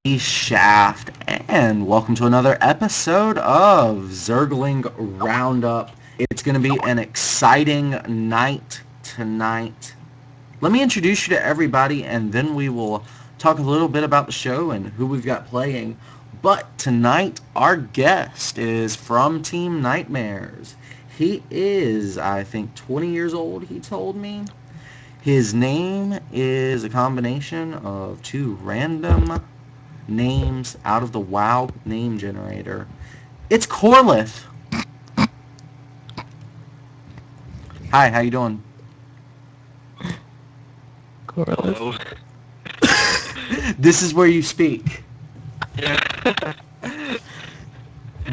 Shaft, and welcome to another episode of Zergling Roundup. It's going to be an exciting night tonight. Let me introduce you to everybody, and then we will talk a little bit about the show and who we've got playing. But tonight, our guest is from Team Nightmares. He is, I think, 20 years old, he told me. His name is a combination of two random names out of the WoW name generator. It's Korlith. Hi, how you doing? Korlith. This is where you speak. Yeah.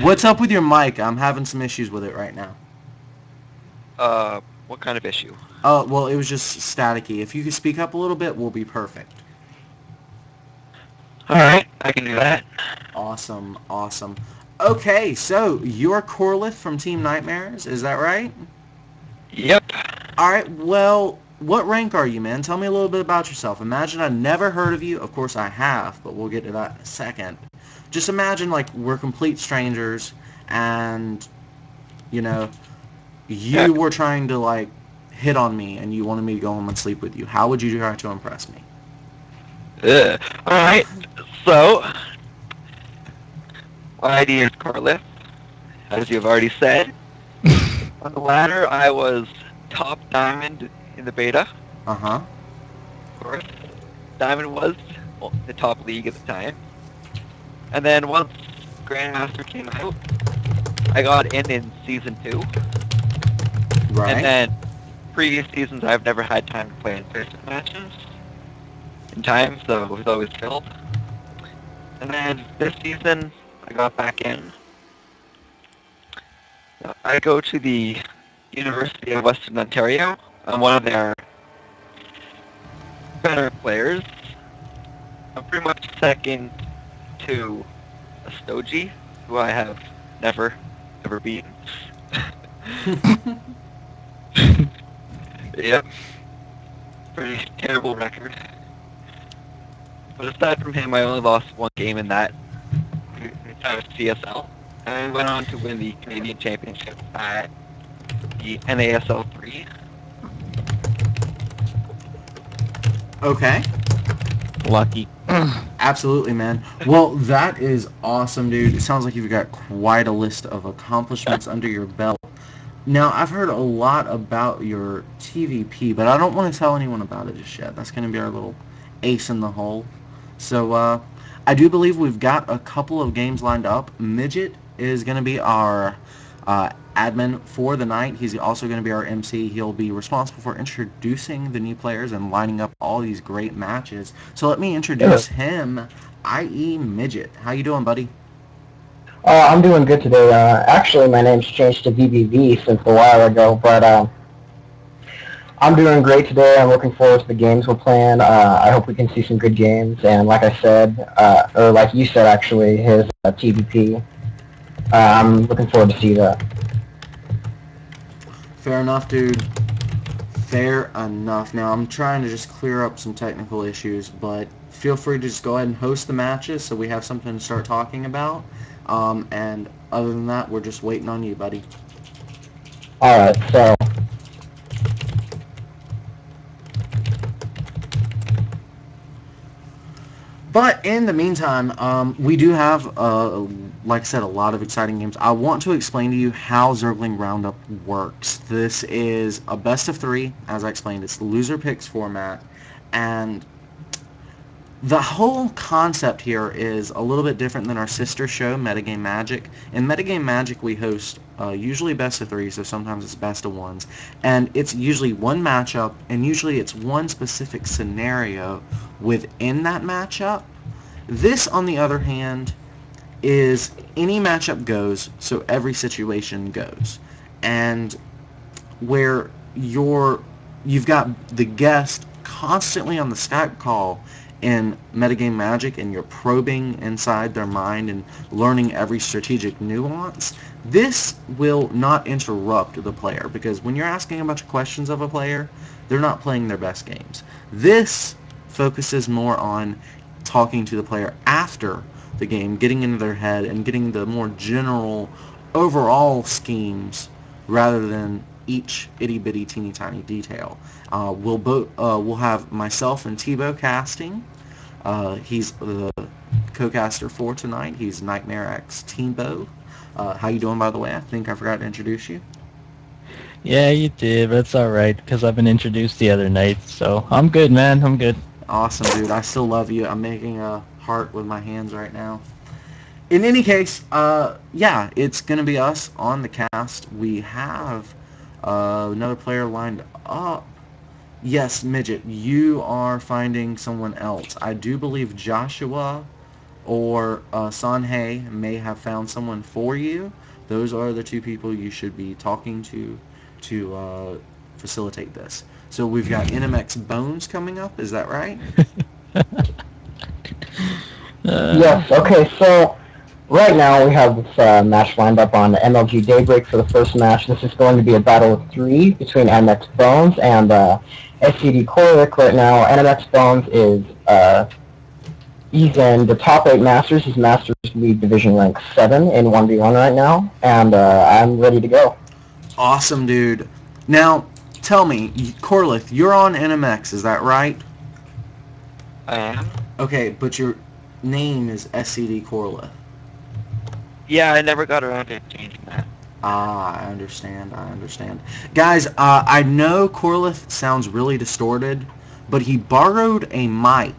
What's up with your mic? I'm having some issues with it right now. What kind of issue? Well, it was just staticky. If you could speak up a little bit, we'll be perfect. Alright, I can do that. Awesome. Okay, so you're Korlith from Team Nightmares, is that right? Yep. Alright, well, what rank are you, man? Tell me a little bit about yourself. Imagine I've never heard of you. Of course I have, but we'll get to that in a second. Just imagine, like, we're complete strangers, and, you know, you were trying to, like, hit on me, and you wanted me to go home and sleep with you. How would you try to impress me? Alright, so, my ID is Korlith, as you've already said. On the ladder, I was top diamond in the beta. Uh-huh. Of course. Diamond was the top league at the time. And then once Grandmaster came out, I got in Season 2. Right. And then previous seasons, I've never had time to play in person matches in time, so it was always filled. And then this season, I got back in. I go to the University of Western Ontario. I'm one of their better players. I'm pretty much second to a Stogie, who I have never beaten. Yep. Pretty terrible record. But aside from him, I only lost one game in that. I was CSL. And I went on to win the Canadian Championship at the NASL 3. Okay. Lucky. Absolutely, man. Well, that is awesome, dude. It sounds like you've got quite a list of accomplishments under your belt. Now, I've heard a lot about your TVP, but I don't want to tell anyone about it just yet. That's going to be our little ace in the hole. So, I do believe we've got a couple of games lined up. Midget is going to be our admin for the night. He's also going to be our MC. He'll be responsible for introducing the new players and lining up all these great matches. So let me introduce him, i.e. Midget. How you doing, buddy? I'm doing good today. Actually, my name's changed to BBB since a while ago, but I'm doing great today. I'm looking forward to the games we're playing. I hope we can see some good games. And like I said, or like you said, actually, his TVP, I'm looking forward to see that. Fair enough, dude. Fair enough. Now, I'm trying to just clear up some technical issues, but feel free to just go ahead and host the matches so we have something to start talking about. And other than that, we're just waiting on you, buddy. Alright, so... But in the meantime, we do have, like I said, a lot of exciting games. I want to explain to you how Zergling Roundup works. This is a best of 3, as I explained. It's the loser picks format, and the whole concept here is a little bit different than our sister show, Metagame Magic. In Metagame Magic, we host usually best of 3, so sometimes it's best of 1s. And it's usually one matchup, and usually it's one specific scenario within that matchup. This, on the other hand, is any matchup goes, so every situation goes. And where you've got the guest constantly on the Skype call in Metagame Magic, and you're probing inside their mind and learning every strategic nuance, this will not interrupt the player, because when you're asking a bunch of questions of a player, they're not playing their best games. This focuses more on talking to the player after the game, getting into their head and getting the more general overall schemes rather than each itty-bitty teeny-tiny detail. We'll have myself and Tebow casting. He's the co-caster for tonight. He's Nightmare X Tebow. How you doing, by the way? I think I forgot to introduce you. Yeah, you did, but it's alright, because I've been introduced the other night, so I'm good, man, I'm good. Awesome, dude. I still love you. I'm making a heart with my hands right now. In any case, yeah, it's going to be us on the cast. We have another player lined up. Yes, Midget, you are finding someone else. I do believe Joshua or Sanhei may have found someone for you. Those are the two people you should be talking to facilitate this. So we've got NMX Bones coming up, is that right? Yes, okay, so right now we have this match lined up on MLG Daybreak for the first match. This is going to be a battle of 3 between NMX Bones and SCD Korlith. Right now, NMX Bones is he's in the top 8 Masters. He's Masters League Division rank 7 in 1v1 right now, and I'm ready to go. Awesome, dude. Now, tell me, Korlith, you're on NMX, is that right? I am. Okay, but your name is SCD Korlith. Yeah, I never got around to changing that. Ah, I understand. Guys, I know Korlith sounds really distorted, but he borrowed a mic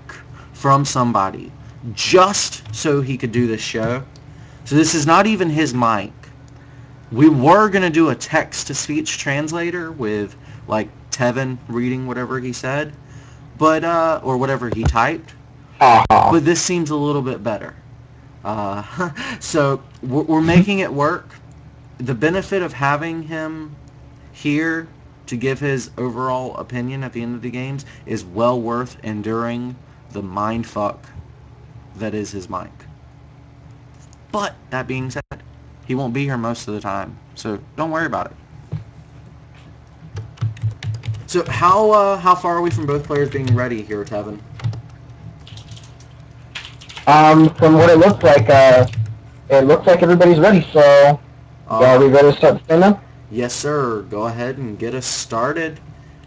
from somebody just so he could do this show. So this is not even his mic. We were going to do a text-to-speech translator with, like, Tevin reading whatever he said, but, or whatever he typed. But this seems a little bit better. So we're making it work. The benefit of having him here to give his overall opinion at the end of the games is well worth enduring the mindfuck that is his mic. But that being said, he won't be here most of the time, so don't worry about it. So how far are we from both players being ready here, Tevin? From what it looks like everybody's ready, so are we ready to start the stream now? Yes, sir. Go ahead and get us started.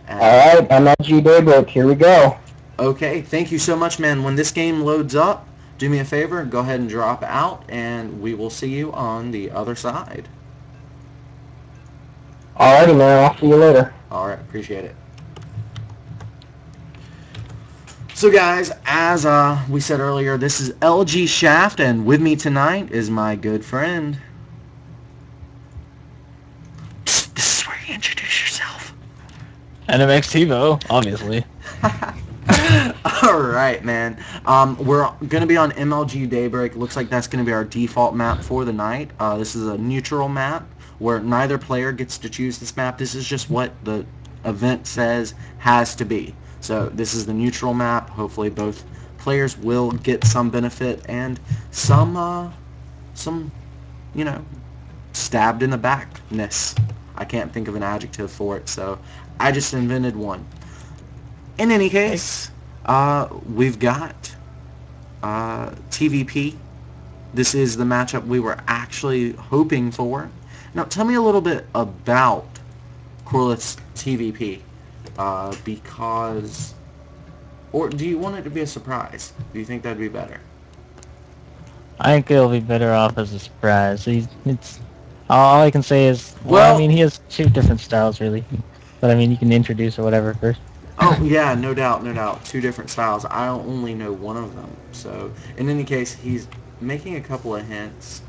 Alright, MLG Daybreak, here we go. Okay, thank you so much, man. When this game loads up, do me a favor, go ahead and drop out, and we will see you on the other side. Alrighty, man, I'll see you later. Alright, appreciate it. So guys, as we said earlier, this is LG Shaft, and with me tonight is my good friend. This is where you introduce yourself. NMX TiVo, obviously. Alright, man. We're going to be on MLG Daybreak. Looks like that's going to be our default map for the night. This is a neutral map where neither player gets to choose this map. This is just what the event says has to be. So this is the neutral map. Hopefully both players will get some benefit and some, you know, stabbed in the backness. I can't think of an adjective for it, so I just invented one. In any case, we've got TVP. This is the matchup we were actually hoping for. Now, tell me a little bit about Korlith's TVP, because... Or do you want it to be a surprise? Do you think that'd be better? I think it'll be better off as a surprise. It's all I can say is, well, I mean, he has 2 different styles, really. But, I mean, you can introduce or whatever first. Oh, yeah, no doubt. 2 different styles. I only know one of them. So, in any case, he's making a couple of hints.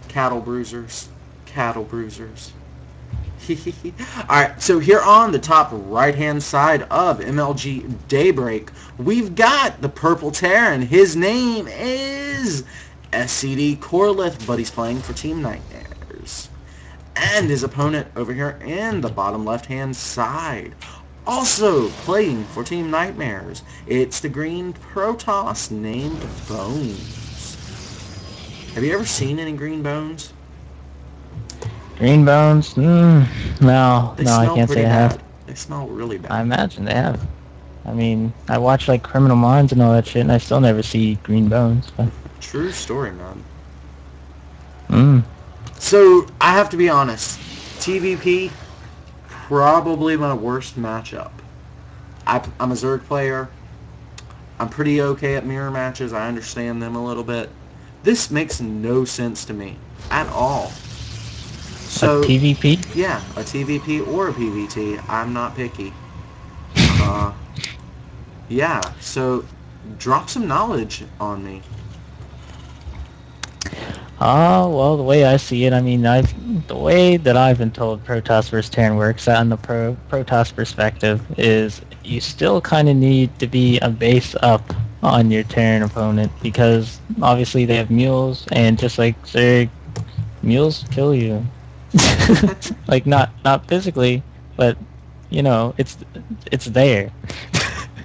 Cattle bruisers. Alright, so here on the top right-hand side of MLG Daybreak, we've got the Purple Tear, and his name is SCD Korlith, but he's playing for Team Nightmares. And his opponent over here in the bottom left-hand side, also playing for Team Nightmares, it's the green Protoss named Bones. Have you ever seen any green bones? Green bones? No, I can't say I have. They smell really bad. I imagine they have. I mean, I watch like Criminal Minds and all that shit, and I still never see green bones. But... True story, man. Mm. So, I have to be honest. TVP, probably my worst matchup. I'm a Zerg player. I'm pretty okay at mirror matches. I understand them a little bit. This makes no sense to me at all. So, a PvP? Yeah, a TVP or a PvT. I'm not picky. Yeah, so drop some knowledge on me. Well, the way I see it, I mean, the way that I've been told Protoss vs. Terran works out in the Protoss perspective is you still kind of need to be a base up on your Terran opponent because obviously they have mules, and just like Zerg, mules kill you. Like not physically, but you know, it's there.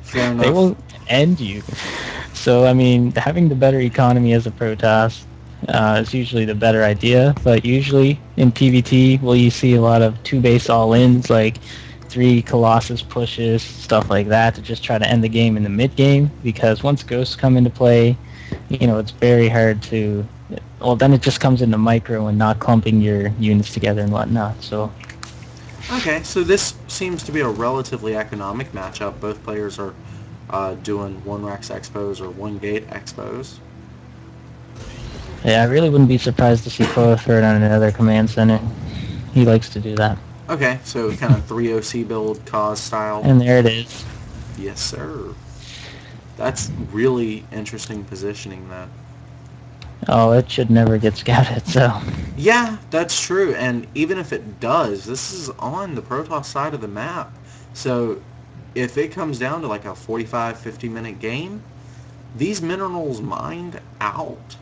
Fair enough. They will end you. So I mean, having the better economy as a Protoss is usually the better idea. But usually in PvT, well, you see a lot of 2 base all-ins, like 3 Colossus pushes, stuff like that, to just try to end the game in the mid game. Because once ghosts come into play, you know, it's very hard to. Well, then it just comes into micro and not clumping your units together and whatnot. So. Okay, so this seems to be a relatively economic matchup. Both players are doing 1 Rex expos or 1 gate expos. Yeah, I really wouldn't be surprised to see Korlith on another command center. He likes to do that. Okay, so kind of 3 OC build, cause style. And there it is. Yes, sir. That's really interesting positioning, that. Oh, it should never get scouted, so... Yeah, that's true, and even if it does, this is on the Protoss side of the map. So, if it comes down to like a 45, 50-minute game, these minerals mined out.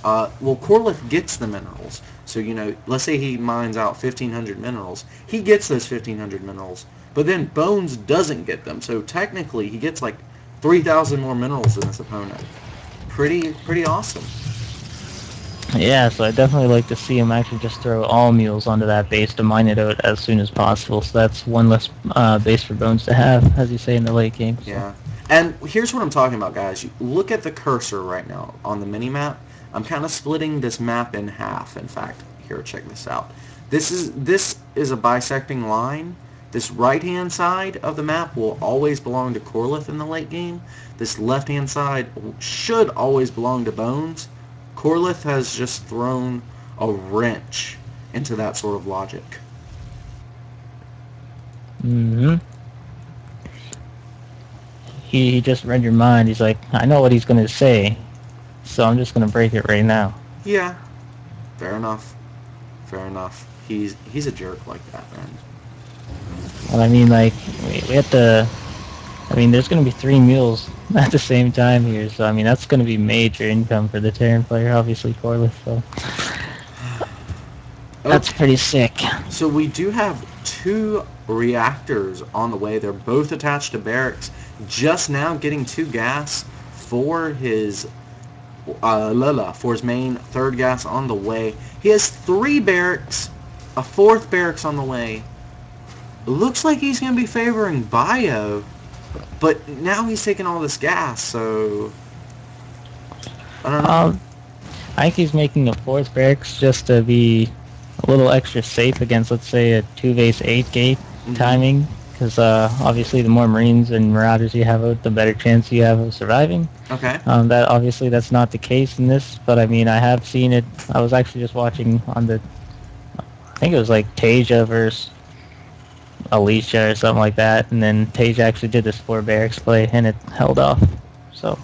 Well, Korlith gets the minerals. So, you know, let's say he mines out 1,500 minerals. He gets those 1,500 minerals, but then Bones doesn't get them. So, technically, he gets like 3,000 more minerals than his opponent. Pretty awesome. Yeah, so I definitely like to see him actually just throw all mules onto that base to mine it out as soon as possible. So that's 1 less base for Bones to have, as you say, in the late game. So. Yeah. And here's what I'm talking about, guys. You look at the cursor right now on the mini-map. I'm kind of splitting this map in half, in fact. Here, check this out. This is a bisecting line. This right-hand side of the map will always belong to Korlith in the late game. This left-hand side should always belong to Bones. Korlith has just thrown a wrench into that sort of logic. Mm-hmm. He just read your mind. He's like, I know what he's going to say, so I'm just going to break it right now. Yeah, fair enough. Fair enough. He's a jerk like that, man. Well, I mean, like, we have to... I mean, there's going to be 3 mules at the same time here, so I mean, that's going to be major income for the Terran player, obviously, Korlith, so... That's pretty sick. So we do have 2 reactors on the way. They're both attached to barracks. Just now getting 2 gas for his for his main 3rd gas on the way. He has 3 barracks, a 4th barracks on the way. It looks like he's going to be favoring Bio, but now he's taking all this gas, so I don't know. I think he's making a 4th barracks just to be a little extra safe against, let's say, a 2-base 8-gate timing, because obviously the more Marines and Marauders you have out, the better chance you have of surviving. Okay. That obviously that's not the case in this, but I mean, I have seen it. I was actually just watching on the, I think it was like Tasia versus Alicia or something like that, and then Tasia actually did this 4 barracks play, and it held off, so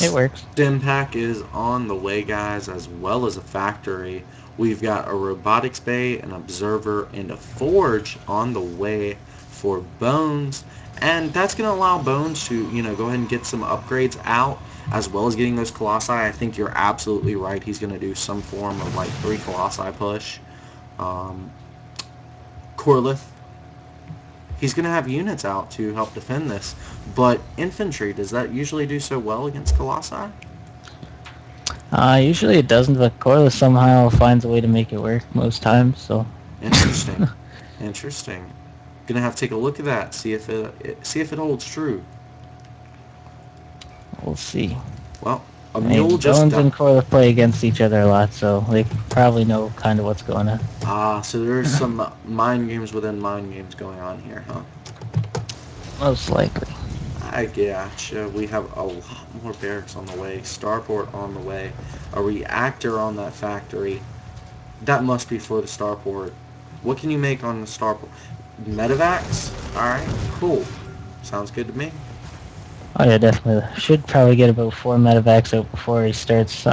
it works. Stimpack is on the way, guys, as well as a factory. We've got a robotics bay, an observer, and a forge on the way for Bones. And that's going to allow Bones to, you know, go ahead and get some upgrades out, as well as getting those Colossi. I think you're absolutely right. He's going to do some form of, like, 3 Colossi push. Korlith, he's going to have units out to help defend this. But infantry, does that usually do so well against Colossi? Usually it doesn't, but Korlith somehow finds a way to make it work most times, so... Interesting. Interesting. Gonna have to take a look at that, see if it holds true. We'll see. Well, a I mule mean, just Bones died. and Korlith play against each other a lot, so they probably know kind of what's going on. Ah, so there's some mind games within mind games going on here, huh? Most likely. I gotcha. We have a lot more barracks on the way. Starport on the way. A reactor on that factory. That must be for the starport. What can you make on the starport? Medevacs? Alright, cool. Sounds good to me. Oh yeah, definitely. Should probably get about 4 medevacs out before he starts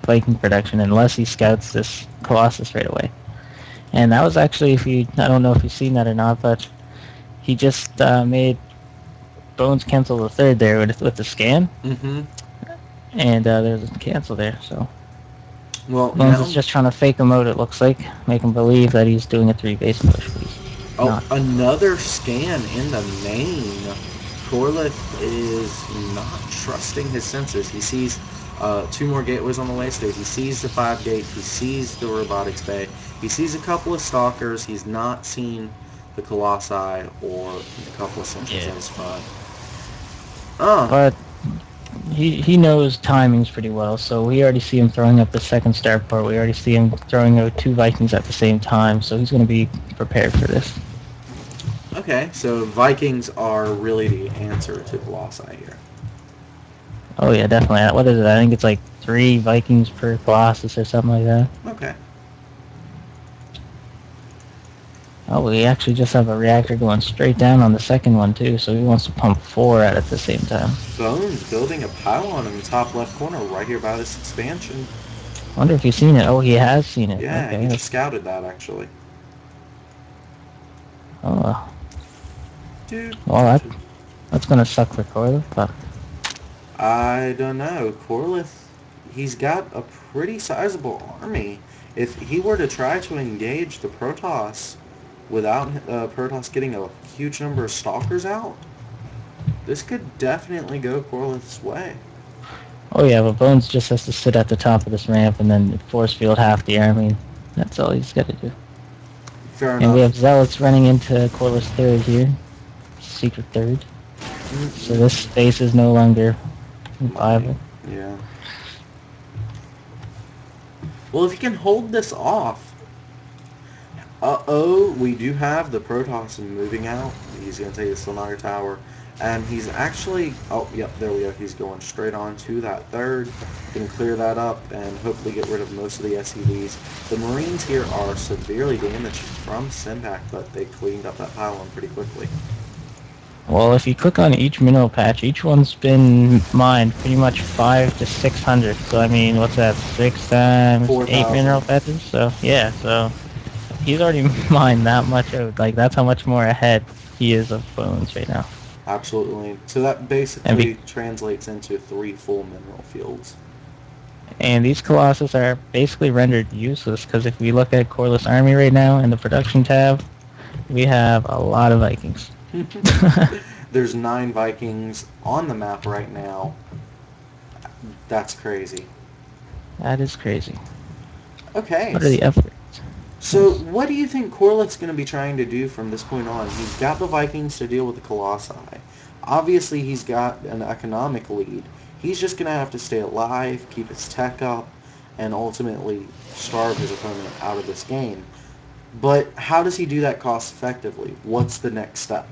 Viking production, unless he scouts this Colossus right away. And that was actually, I don't know if you've seen that or not, but he just made Bones cancel the third there with the scan. Mm-hmm. And there's a cancel there, so. Well, Bones now, is just trying to fake him out, it looks like. Make him believe that he's doing a 3-base push, but he's not. Another scan in the main. Korlith is not trusting his senses. He sees 2 more gateways on the way state. He sees the 5 gate. He sees the robotics bay. He sees a couple of stalkers. He's not seen the colossi or a couple of sentries at his front. But he knows timings pretty well, so we already see him throwing up the second starport. We already see him throwing out 2 Vikings at the same time, so he's going to be prepared for this. Okay, so Vikings are really the answer to Colossi here. Oh yeah, definitely. What is it? I think it's like 3 Vikings per Colossus or something like that. Okay. Oh, we actually just have a reactor going straight down on the second one too, so he wants to pump 4 at the same time. Bones building a pylon in the top left corner right here by this expansion. I wonder if he's seen it. Oh, he has seen it. Yeah, okay. he just scouted that actually. Oh, Dude. well, that's going to suck for Korlith, but I don't know. Korlith, he's got a pretty sizable army. If he were to try to engage the Protoss without Protoss getting a huge number of stalkers out, this could definitely go Korlith's way. oh yeah, but Bones just has to sit at the top of this ramp and then force field half the army. That's all he's got to do. Fair And enough. we have Zealots running into Korlith's third here. Secret third. So this space is no longer viable. Yeah. Well, if he can hold this off... we do have the Protoss moving out. He's going to take the Silnagar Tower. And he's actually... Oh, yep, there we go. He's going straight on to that third. Going to clear that up and hopefully get rid of most of the SCVs. The Marines here are severely damaged from Sindak, but they cleaned up that pylon pretty quickly. Well, if you click on each mineral patch, each one's been mined pretty much 500 to 600. So I mean, what's that? 6 times 4,000. 8 mineral patches. So yeah, so he's already mined that much out. Like that's how much more ahead he is of Bones right now. Absolutely. So that basically translates into 3 full mineral fields. And these Colossus are basically rendered useless because if we look at Korlith's army right now in the production tab, we have a lot of Vikings. There's 9 Vikings on the map right now. That's crazy. That is crazy. Okay. What are the efforts? So what do you think Korlith's going to be trying to do from this point on? He's got the Vikings to deal with the Colossi. Obviously, he's got an economic lead. He's just going to have to stay alive, keep his tech up, and ultimately starve his opponent out of this game. But how does he do that cost effectively? What's the next step?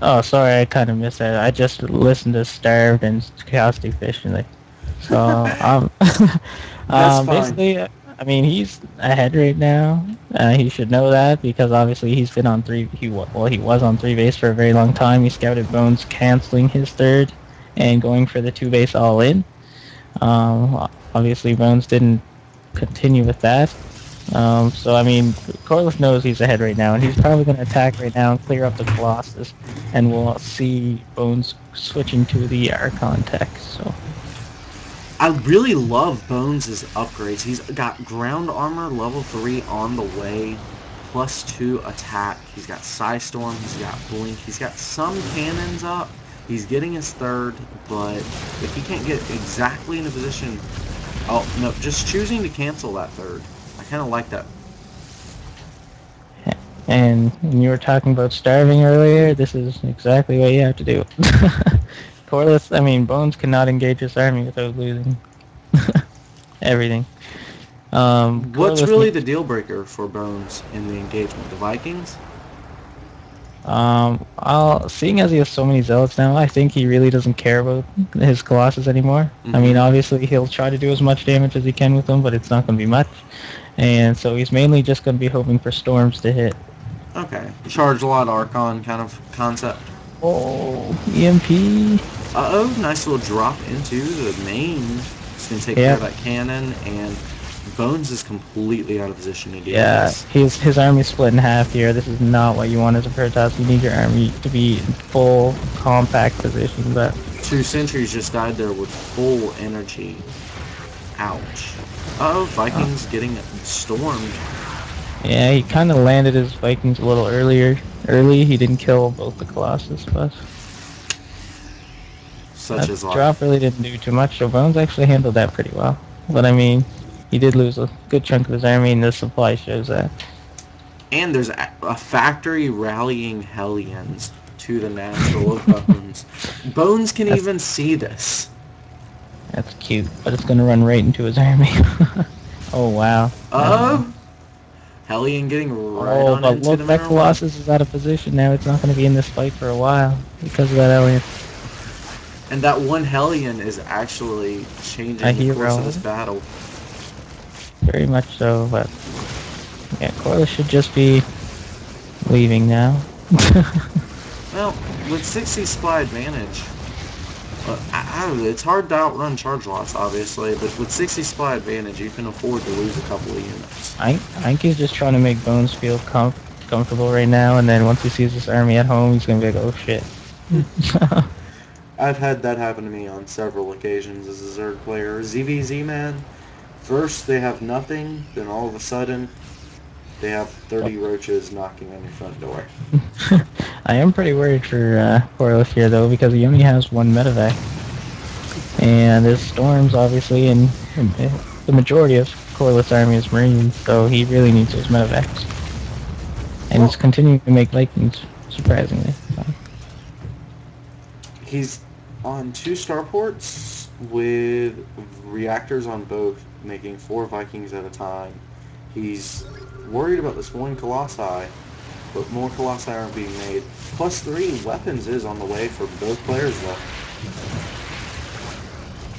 Oh, sorry, I kind of missed that. I just listened to Starved and Caustic Fish, and so That's fine. basically, I mean, he's ahead right now. He should know that because obviously he's been on 3. He was on 3 base for a very long time. He scouted Bones canceling his third and going for the 2 base all in. Obviously, Bones didn't continue with that. So I mean, Korlith knows he's ahead right now, and he's probably going to attack right now and clear up the Colossus, and we'll see Bones switching to the Archon tech. So I really love Bones' upgrades. He's got ground armor level 3 on the way, +2 attack. He's got Psystorm, he's got Blink, he's got some cannons up. He's getting his third, but if he can't get exactly in a position... Oh, no, just choosing to cancel that third. I kind of like that. And when you were talking about starving earlier, this is exactly what you have to do. Korlith, I mean, Bones cannot engage his army without losing everything. What's Korlith really needs- the deal breaker for Bones in the engagement? The Vikings? Seeing as he has so many zealots now, I think he really doesn't care about his Colossus anymore. I mean, obviously he'll try to do as much damage as he can with them, but it's not going to be much. And so he's mainly just going to be hoping for storms to hit. Okay. Charge a lot Archon kind of concept. Oh, EMP. Uh-oh, nice little drop into the main. It's going to take care of that cannon, and Bones is completely out of position to do this. His army's split in half here. This is not what you want as a Protoss. You need your army to be in full, compact position, but... 2 sentries just died there with full energy. Ouch. Uh-oh, Vikings getting stormed. Yeah, he kind of landed his Vikings a little early. He didn't kill both the Colossus, but... Such as life. Drop really didn't do too much, so Bones actually handled that pretty well. But I mean, he did lose a good chunk of his army, and the supply shows that. And there's a factory rallying Hellions to the natural of Bones. Bones can even see this. That's cute, but it's going to run right into his army. Oh, wow. Uh-oh. Hellion getting right on but into look, the that mineral. Colossus is out of position now. It's not going to be in this fight for a while because of that Hellion. And that one Hellion is actually changing A the course hero. of this battle. Very much so, but... Yeah, Korlith should just be leaving now. Well, with 60 supply advantage, it's hard to outrun charge loss, obviously, but with 60 supply advantage, you can afford to lose a couple of units. I think he's just trying to make Bones feel comfortable right now, and then once he sees his army at home, he's going to be like, oh shit. I've had that happen to me on several occasions as a Zerg player. ZVZ, man, first they have nothing, then all of a sudden, they have 30 roaches knocking on your front door. I am pretty worried for Korlith here, though, because he only has one medevac. And there's storms, obviously, and the majority of Korlith's army is Marines, so he really needs those medevacs. And he's continuing to make Vikings, surprisingly. So. He's on 2 starports with reactors on both, making 4 Vikings at a time. He's worried about this one Colossi, but more Colossi aren't being made. +3 weapons is on the way for both players, though.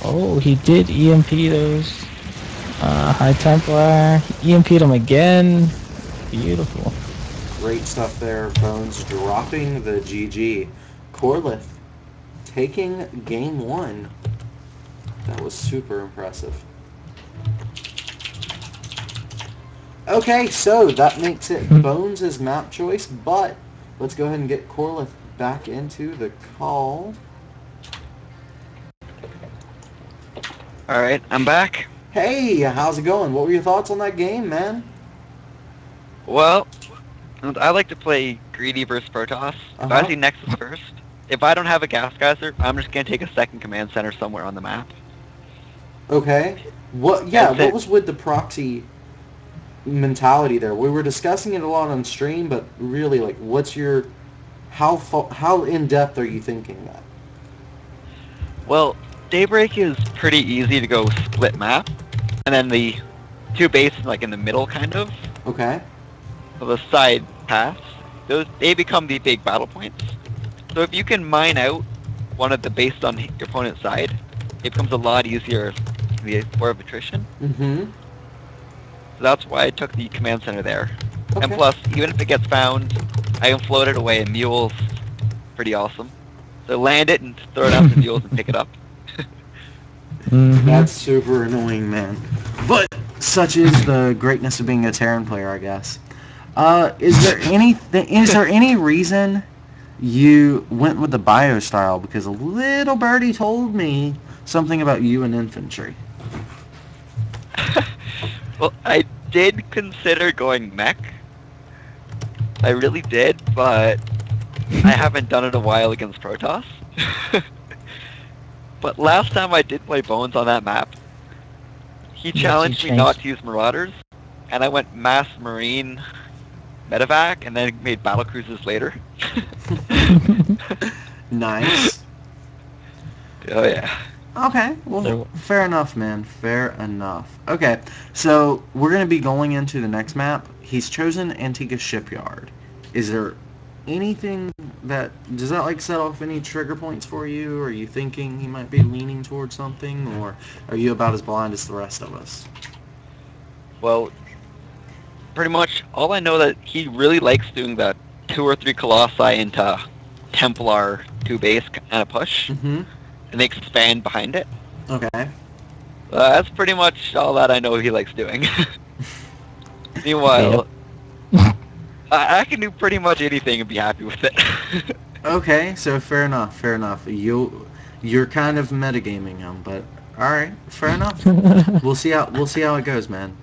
Oh, he did EMP those. High Templar. EMP'd him again. Beautiful. Great stuff there. Bones dropping the GG. Korlith taking game 1. That was super impressive. Okay, so that makes it Bones' map choice, but let's go ahead and get Korlith back into the call. Alright, I'm back. Hey, how's it going? What were your thoughts on that game, man? Well, I like to play greedy versus Protoss. If I see Nexus first, if I don't have a gas geyser, I'm just going to take a second command center somewhere on the map. Okay. What was with the proxy mentality there? We were discussing it a lot on stream, but really, like, what's your... How in-depth are you thinking that? Well, Daybreak is pretty easy to go split map, and then the 2 bases, like, in the middle, kind of. Okay. Of the side paths, they become the big battle points. So if you can mine out one of the bases on your opponent's side, it becomes a lot easier to be war of attrition. Mm-hmm. So that's why I took the command center there. Okay. And plus, even if it gets found, I can float it away, and mules, pretty awesome. So land it and throw it out to mules and pick it up. That's super annoying, man. But such is the greatness of being a Terran player, I guess. Is there any reason you went with the bio style? Because a little birdie told me something about you and infantry. Well, I did consider going mech. I really did, but I haven't done it in a while against Protoss. But last time I did play Bones on that map, he challenged me not to use Marauders, and I went mass marine medevac, and then made battle cruisers later. Nice. Oh yeah. Okay, well, fair enough, man. Fair enough. Okay, so we're going to be going into the next map. He's chosen Antigua Shipyard. Is there anything does that like set off any trigger points for you? Are you thinking he might be leaning towards something, or are you about as blind as the rest of us? Well, pretty much all I know that he really likes doing that 2 or 3 Colossi into Templar 2 base kind of push, Mm-hmm. and they expand behind it. Okay. That's pretty much all that I know he likes doing. Meanwhile, I can do pretty much anything and be happy with it. Okay, so fair enough, fair enough. You're kind of metagaming him, but all right, fair enough. We'll see how it goes, man.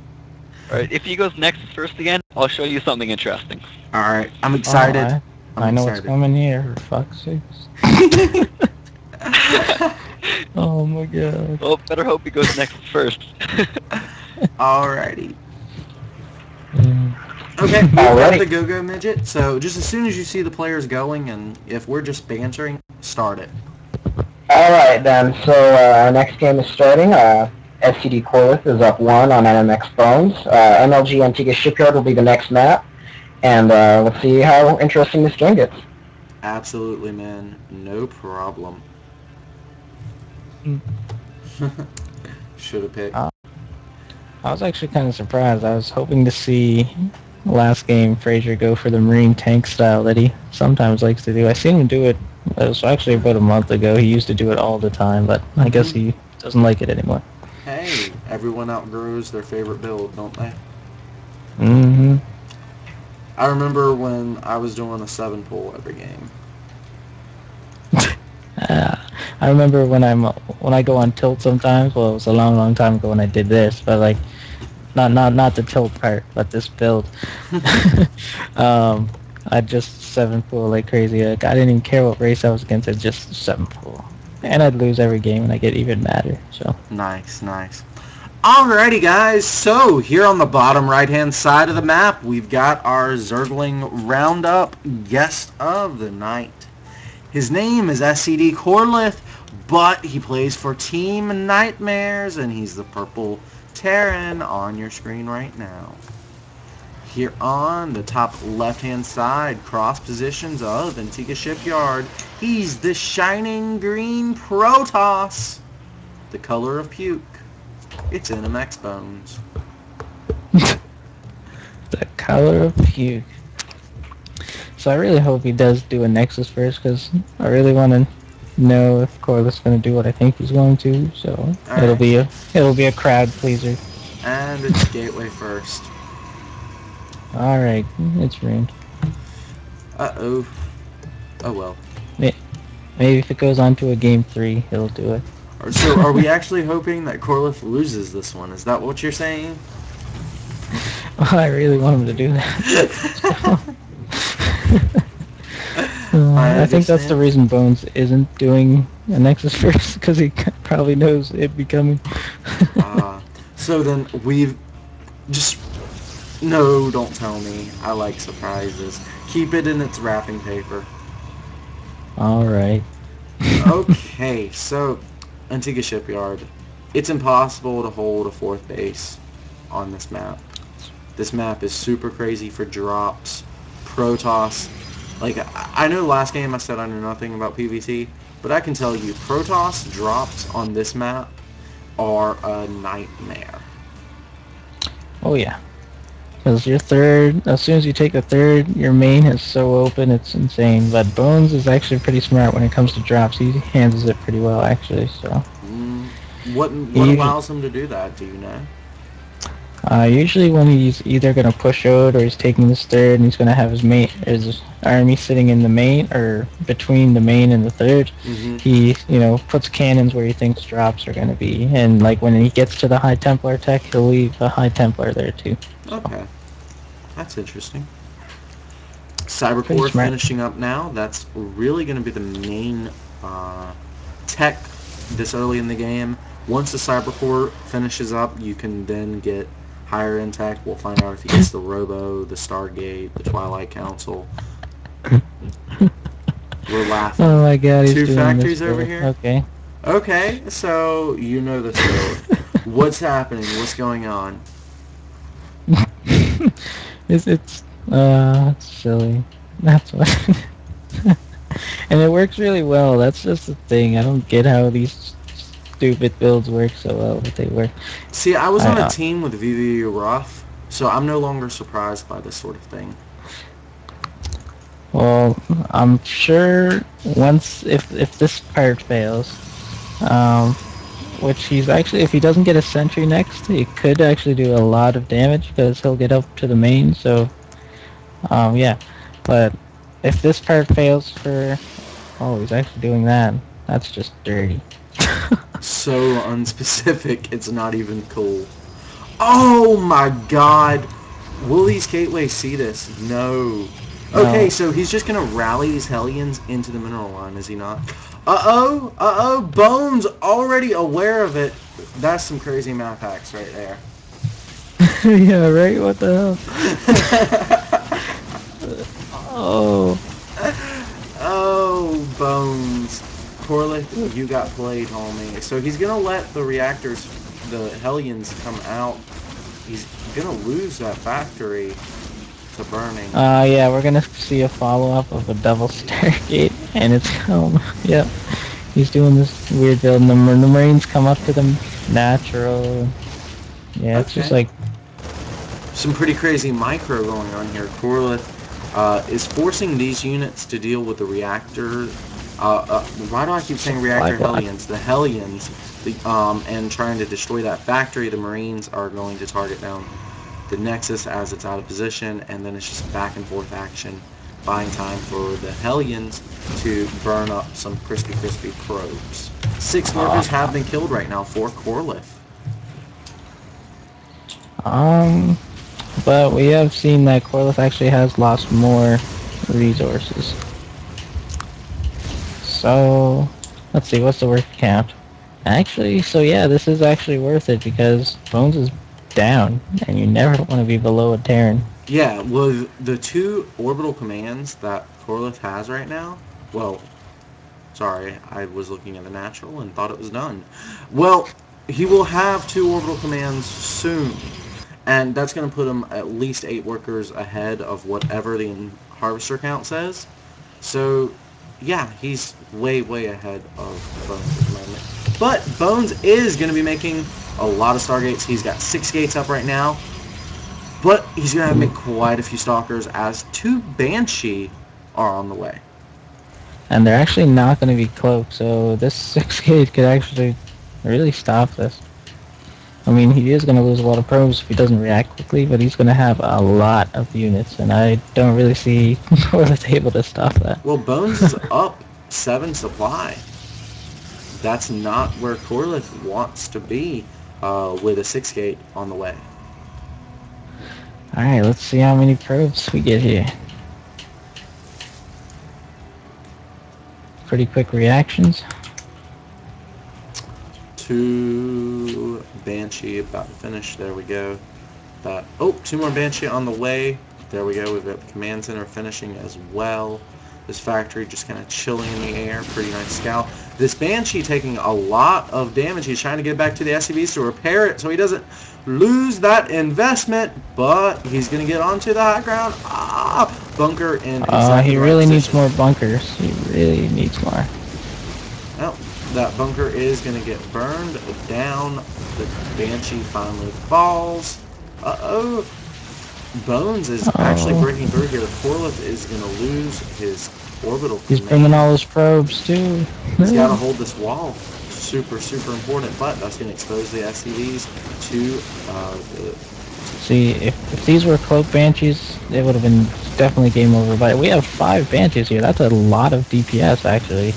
Alright, if he goes next first again, I'll show you something interesting. All right, I'm excited. I know what's coming here, for fuck's sakes. Oh my god. Well, better hope he goes next first. Alrighty. Mm. Okay, we've got the go-go midget, so just as soon as you see the players going, and if we're just bantering, start it. Alright then, so our next game is starting. SCD Korlith is up 1 on NMX Bones. MLG Antigua Shipyard will be the next map. And let's see how interesting this game gets. Absolutely, man. No problem. Should have picked. I was actually kind of surprised. I was hoping to see last game Frazier go for the Marine tank style that he sometimes likes to do. I seen him do it. It was actually about a month ago. He used to do it all the time, but I guess he doesn't like it anymore. Hey, everyone outgrows their favorite build, don't they? Mm-hmm. I remember when I was doing a 7-pull every game. I remember when I go on tilt sometimes. Well, it was a long time ago when I did this, but like, not the tilt part, but this build. I just 7-pull like crazy. Like, I didn't even care what race I was against. I just 7-pull, and I'd lose every game, and I get even madder. So nice. Alrighty, guys. So here on the bottom right-hand side of the map, we've got our Zergling Roundup guest of the night. His name is SCD Korlith, but he plays for Team Nightmares, and he's the purple Terran on your screen right now. Here on the top left-hand side, cross positions of Antigua Shipyard, he's the shining green Protoss, the color of puke. It's NMX Bones. the color of puke. So I really hope he does do a Nexus first, because I really want to know if Korlith's going to do what I think he's going to. So it'll be a crowd pleaser. And it's Gateway first. All right, it's ruined. Uh-oh. Oh well. Maybe if it goes on to a game 3, he'll do it. So are we actually hoping that Korlith loses this one? Is that what you're saying? I really want him to do that. I think that's the reason Bones isn't doing a Nexus first, because he probably knows it'd be coming. So then we've just... No, don't tell me. I like surprises. Keep it in its wrapping paper. Alright. Okay, so Antigua Shipyard. It's impossible to hold a 4th base on this map. This map is super crazy for drops. Protoss. Like, I know last game I said I knew nothing about PvT, but I can tell you, Protoss drops on this map are a nightmare. Oh yeah. Because your third, as soon as you take the third, your main is so open, it's insane. But Bones is actually pretty smart when it comes to drops. He handles it pretty well, actually, so. What allows him to do that, do you know? Usually when he's either going to push out or he's taking this third and he's going to have his army sitting in the main, or between the main and the third, he, puts cannons where he thinks drops are going to be. And like when he gets to the High Templar tech, he'll leave a High Templar there too. Okay. That's interesting. Cybercore finishing up now. That's really going to be the main tech this early in the game. Once the Cybercore finishes up, you can then get higher in tech. We'll find out if he gets the Robo, the Stargate, the Twilight Council. We're laughing. Oh my god, he's Two doing factories this. over here? Okay. Okay, so you know the story. What's happening? What's going on? It's silly. That's what. And it works really well. That's just the thing. I don't get how these stupid builds work so well, but they work. See, I was on a team with VV Rough, so I'm no longer surprised by this sort of thing. Well, I'm sure once if this part fails, which he's actually, if he doesn't get a sentry next, he could actually do a lot of damage because he'll get up to the main. So, yeah. But if this part fails for, oh, he's actually doing that. That's just dirty. So unspecific, it's not even cool. Oh my god! Will these gateways see this? No. Okay, so he's just gonna rally these Hellions into the mineral line, is he not? Uh-oh! Bones already aware of it. That's some crazy math hacks right there. Yeah, right? What the hell? Oh. Oh, Bones. Korlith, you got played, homie. So he's gonna let the reactors, the Hellions, come out. He's gonna lose that factory to burning. Yeah, we're gonna see a follow-up of a double Stargate, and it's yep. He's doing this weird build, and the Marines come up to them natural. Yeah, it's just like some pretty crazy micro going on here. Korlith is forcing these units to deal with the reactor. Why do I keep saying reactor Hellions? The Hellions, and trying to destroy that factory. The Marines are going to target down the Nexus as it's out of position, and then it's just back and forth action, buying time for the Hellions to burn up some crispy probes. 6 workers have been killed right now for Korlith. But we have seen that Korlith actually has lost more resources. So, let's see, what's the work count? Actually, so yeah, this is actually worth it because Bones is down, and you never want to be below a Terran. Yeah, well, the 2 orbital commands that Korlith has right now, well, sorry, I was looking at the natural and thought it was done. Well, he will have 2 orbital commands soon, and that's going to put him at least 8 workers ahead of whatever the harvester count says. So, yeah, he's way ahead of Bones at the moment. But Bones is going to be making a lot of Stargates. He's got 6 gates up right now. But he's going to have to make quite a few Stalkers as 2 Banshee are on the way. And they're actually not going to be cloaked, so this 6 gate could actually really stop this. I mean, he is going to lose a lot of probes if he doesn't react quickly, but he's going to have a lot of units, and I don't really see Korlith able to stop that. Well, Bones is up 7 supply. That's not where Korlith wants to be with a 6 gate on the way. Alright, let's see how many probes we get here. Pretty quick reactions. 2 Banshee about to finish. There we go. 2 more Banshee on the way. There we go. We've got the command center finishing as well. This factory just kind of chilling in the air. Pretty nice scout. This Banshee taking a lot of damage. He's trying to get back to the SCVs to repair it so he doesn't lose that investment, but he's going to get onto the high ground. Bunker in exactly he really needs more bunkers. He really needs more. Well, that bunker is going to get burned down. The Banshee finally falls. Uh-oh. Bones is actually breaking through here. Korlith is going to lose his orbital command. He's bringing all his probes, too. He's got to hold this wall. Super important, but that's going to expose the SCVs to See, if these were cloak Banshees, it would have been definitely game over. But we have 5 Banshees here. That's a lot of DPS, actually.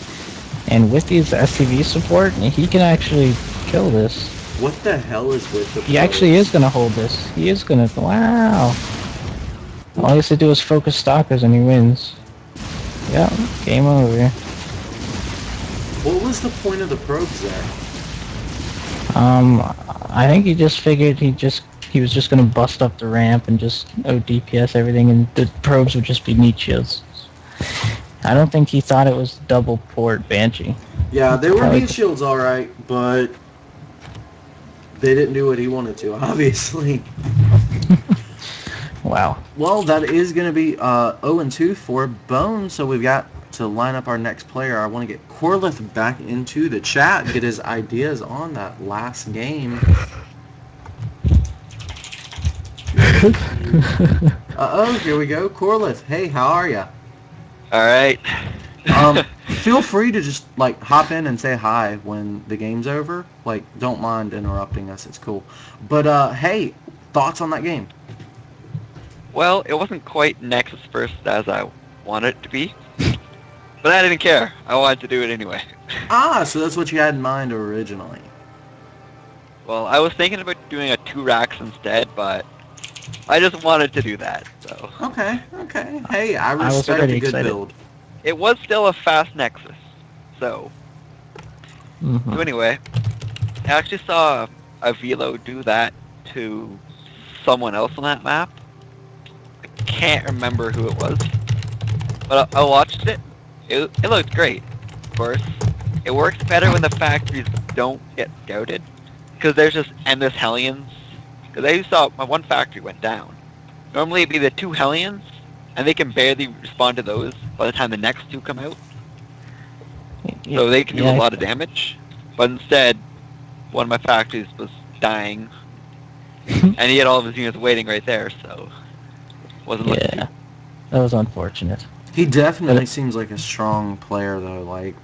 And with these SCV support, he can actually kill this. What the hell is with the He actually is going to hold this. He is going to... Wow. All he has to do is focus Stalkers and he wins. Yeah, game over. What was the point of the probes there? I think he just figured he'd just he was just going to bust up the ramp and just DPS everything, and the probes would just be meat shields. I don't think he thought it was double port Banshee. Yeah, they were Probably- meat shields, all right, but they didn't do what he wanted to, obviously. Wow. Well, that is going to be 0-2 for Bone, so we've got to line up our next player. I want to get Korlith back into the chat, get his ideas on that last game. Uh-oh, here we go. Korlith, hey, how are ya? Alright. Feel free to just, like, hop in and say hi when the game's over. Like, don't mind interrupting us. It's cool. But, hey, thoughts on that game? Well, it wasn't quite Nexus first as I wanted it to be. But I didn't care. I wanted to do it anyway. Ah, so that's what you had in mind originally. Well, I was thinking about doing a 2 racks instead, but I just wanted to do that, so. Okay. Hey, I was respect already a good excited. build. It was still a fast Nexus, so. Mhm. So anyway, I actually saw a Velo do that to someone else on that map. I can't remember who it was, but I watched it. It looked great, of course. It works better when the factories don't get scouted, because there's just endless Hellions. Because I saw my one factory went down. Normally it'd be the 2 Hellions, and they can barely respond to those by the time the next 2 come out. So they can do a lot of damage. But instead, one of my factories was dying, and he had all of his units waiting right there, so wasn't looking Yeah, that was unfortunate. He definitely seems like a strong player, though. Like,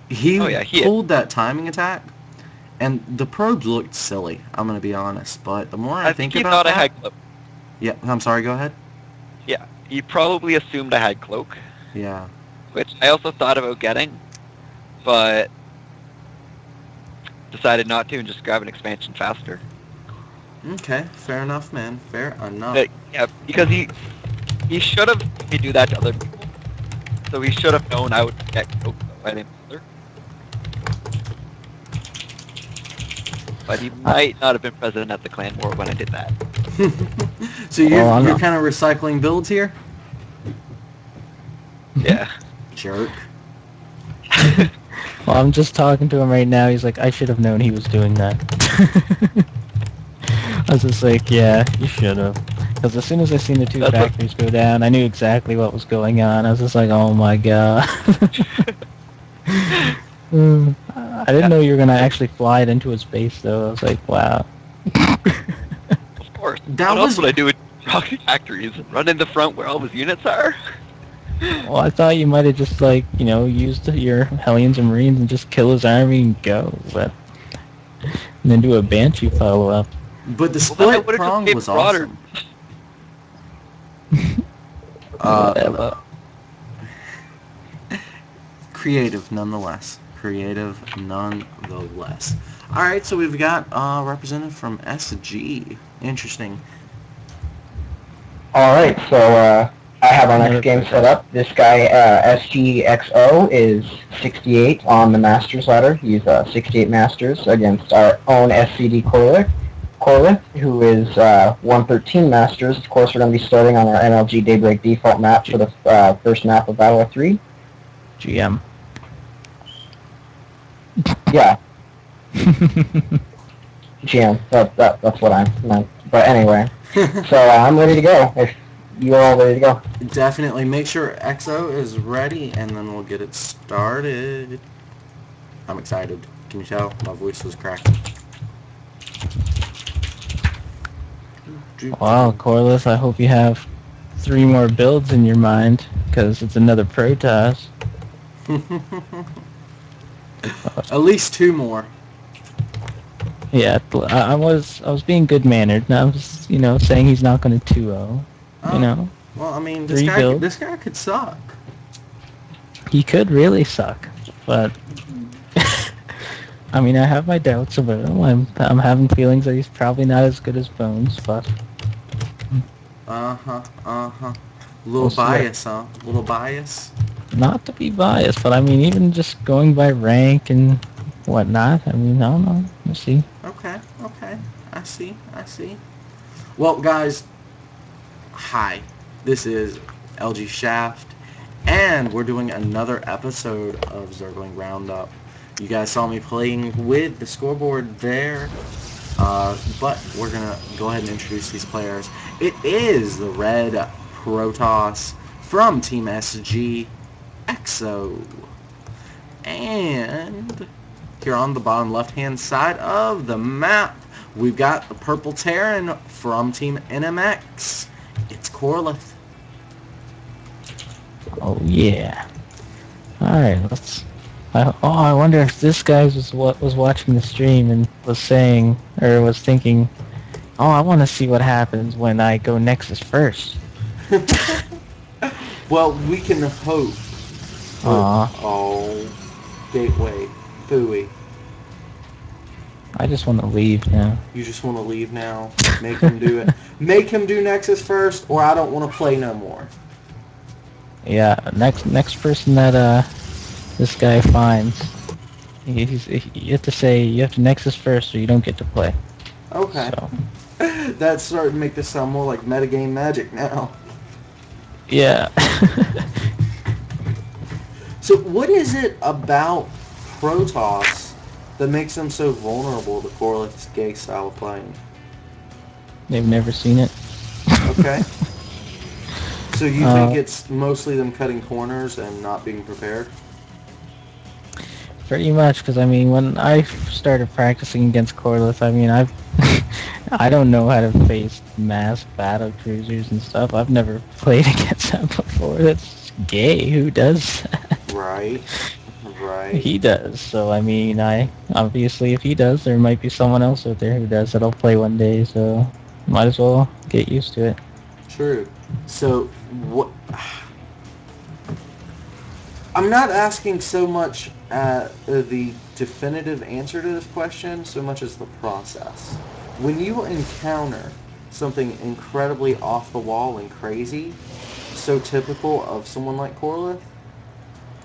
he pulled that timing attack, and the probes looked silly. I'm gonna be honest, but the more I think he about thought that, I had cloak. yeah, I'm sorry. Go ahead. Yeah, he probably assumed I had cloak, Yeah. which I also thought about getting, but decided not to and just grab an expansion faster. Okay, fair enough, man. Fair enough. But, yeah, because he should have me do that to other people, so he should have known I would get cloak by the other. But he might not have been present at the clan war when I did that. So you're no. kind of recycling builds here? Yeah. Jerk. Well, I'm just talking to him right now. He's like, I should have known he was doing that. I was just like, yeah, you should have. Because as soon as I seen the 2 That's what- factories go down, I knew exactly what was going on. I was just like, oh my god. I didn't know you were going to actually fly it into his base, though. I was like, wow. Of course. That What was- else would I do with rocket factories? Run in the front where all his units are? Well, I thought you might have just, like, you know, used your Hellions and Marines and just kill his army and go. But and then do a Banshee follow-up. But the Well, then I split would've just prong made was broader. awesome. Creative, nonetheless. Creative, nonetheless. All right, so we've got representative from SG. Interesting. All right, so I have our next game set up. This guy, SGXO, is 68 on the Masters ladder. He's 68 Masters against our own SCD Korlith, who is 113 Masters. Of course, we're going to be starting on our MLG Daybreak default map for the first map of Battle of 3. GM. Yeah, GM. That's what I meant. But anyway, so I'm ready to go. If you're all ready to go. Definitely. Make sure XO is ready, and then we'll get it started. I'm excited. Can you tell? My voice was cracking. Wow, Korlith, I hope you have 3 more builds in your mind, because it's another Protoss. At least 2 more. Yeah, I was being good-mannered, and I was, you know, saying he's not going to 2-0, you know? Well, I mean, 3 builds. this guy could suck. He could really suck, but... I mean, I have my doubts about him. I'm having feelings that he's probably not as good as Bones, but... Little see. bias, huh? Little bias. Not to be biased, but I mean, even just going by rank and whatnot, I mean, I don't know. We'll see. Okay. I see. Well, guys, hi. This is LG Shaft, and we're doing another episode of Zergling Roundup. You guys saw me playing with the scoreboard there, but we're going to go ahead and introduce these players. It is the Red Protoss from Team SG, EXO. And here on the bottom left-hand side of the map, we've got the Purple Terran from Team NMX. It's Korlith. Oh yeah. Alright, let's... I wonder if this guy was watching the stream and was saying, or was thinking, oh, I want to see what happens when I go Nexus first. Well, we can hope. Oh, Gateway. Phooey. I just want to leave now. You just want to leave now? Make him do it. Make him do Nexus first, or I don't want to play no more. Yeah, next person that this guy finds, you have to say you have to Nexus first, or you don't get to play. Okay. So. That's starting to make this sound more like metagame magic now. Yeah. So what is it about Protoss that makes them so vulnerable to Korlith's gay style of playing? They've never seen it. Okay. So you think it's mostly them cutting corners and not being prepared? Pretty much, because I mean, when I started practicing against Korlith, I mean, I don't know how to face mass battle cruisers and stuff. I've never played against them before. That's gay. Who does that? Right. He does. So I mean, obviously if he does, there might be someone else out there who does that I'll play one day. So might as well get used to it. True. So what? I'm not asking so much the definitive answer to this question, so much as the process. When you encounter something incredibly off the wall and crazy, so typical of someone like Korlith,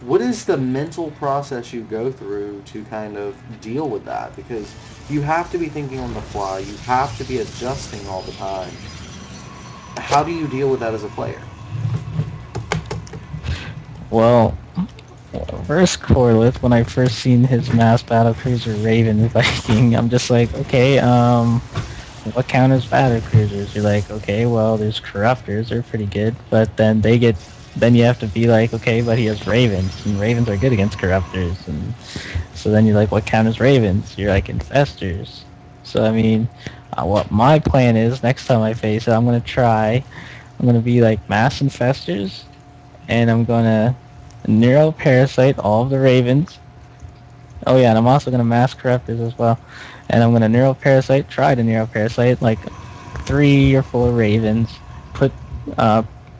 what is the mental process you go through to kind of deal with that? Because you have to be thinking on the fly, you have to be adjusting all the time. How do you deal with that as a player? Well, first Korlith, when I first seen his mass battle cruiser Raven Viking, I'm just like, okay, what count as battle cruisers? You're like, okay, well, there's corruptors, they're pretty good, but then you have to be like, okay, but he has ravens, and ravens are good against corruptors, and so then you're like, what count as ravens? You're like, infestors. So I mean, what my plan is, next time I face it, I'm going to be like mass infestors, and I'm going to neuroparasite all of the ravens. Oh yeah, and I'm also going to mass corruptors as well. And I'm going to try to neuroparasite like 3 or 4 ravens, put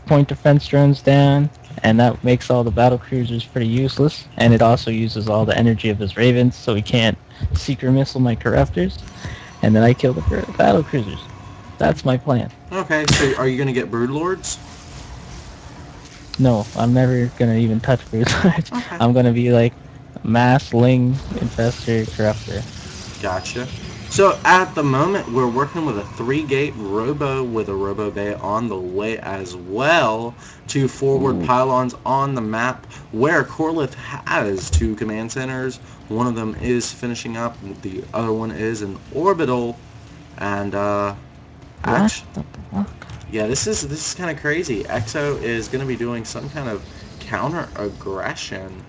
point defense drones down, and that makes all the battle cruisers pretty useless, and it also uses all the energy of his ravens, so he can't secret missile my corruptors, and then I kill the battle cruisers. That's my plan. Okay, so are you going to get Broodlords? No, I'm never going to even touch Broodlords. Okay. I'm going to be like mass Ling, Infestor, Corruptor. Gotcha. So at the moment, we're working with a 3-gate Robo with a Robo Bay on the way as well. 2 forward pylons on the map where Korlith has 2 command centers. One of them is finishing up, the other one is an orbital. And yeah, this is kind of crazy. EXO is going to be doing some kind of counter aggression.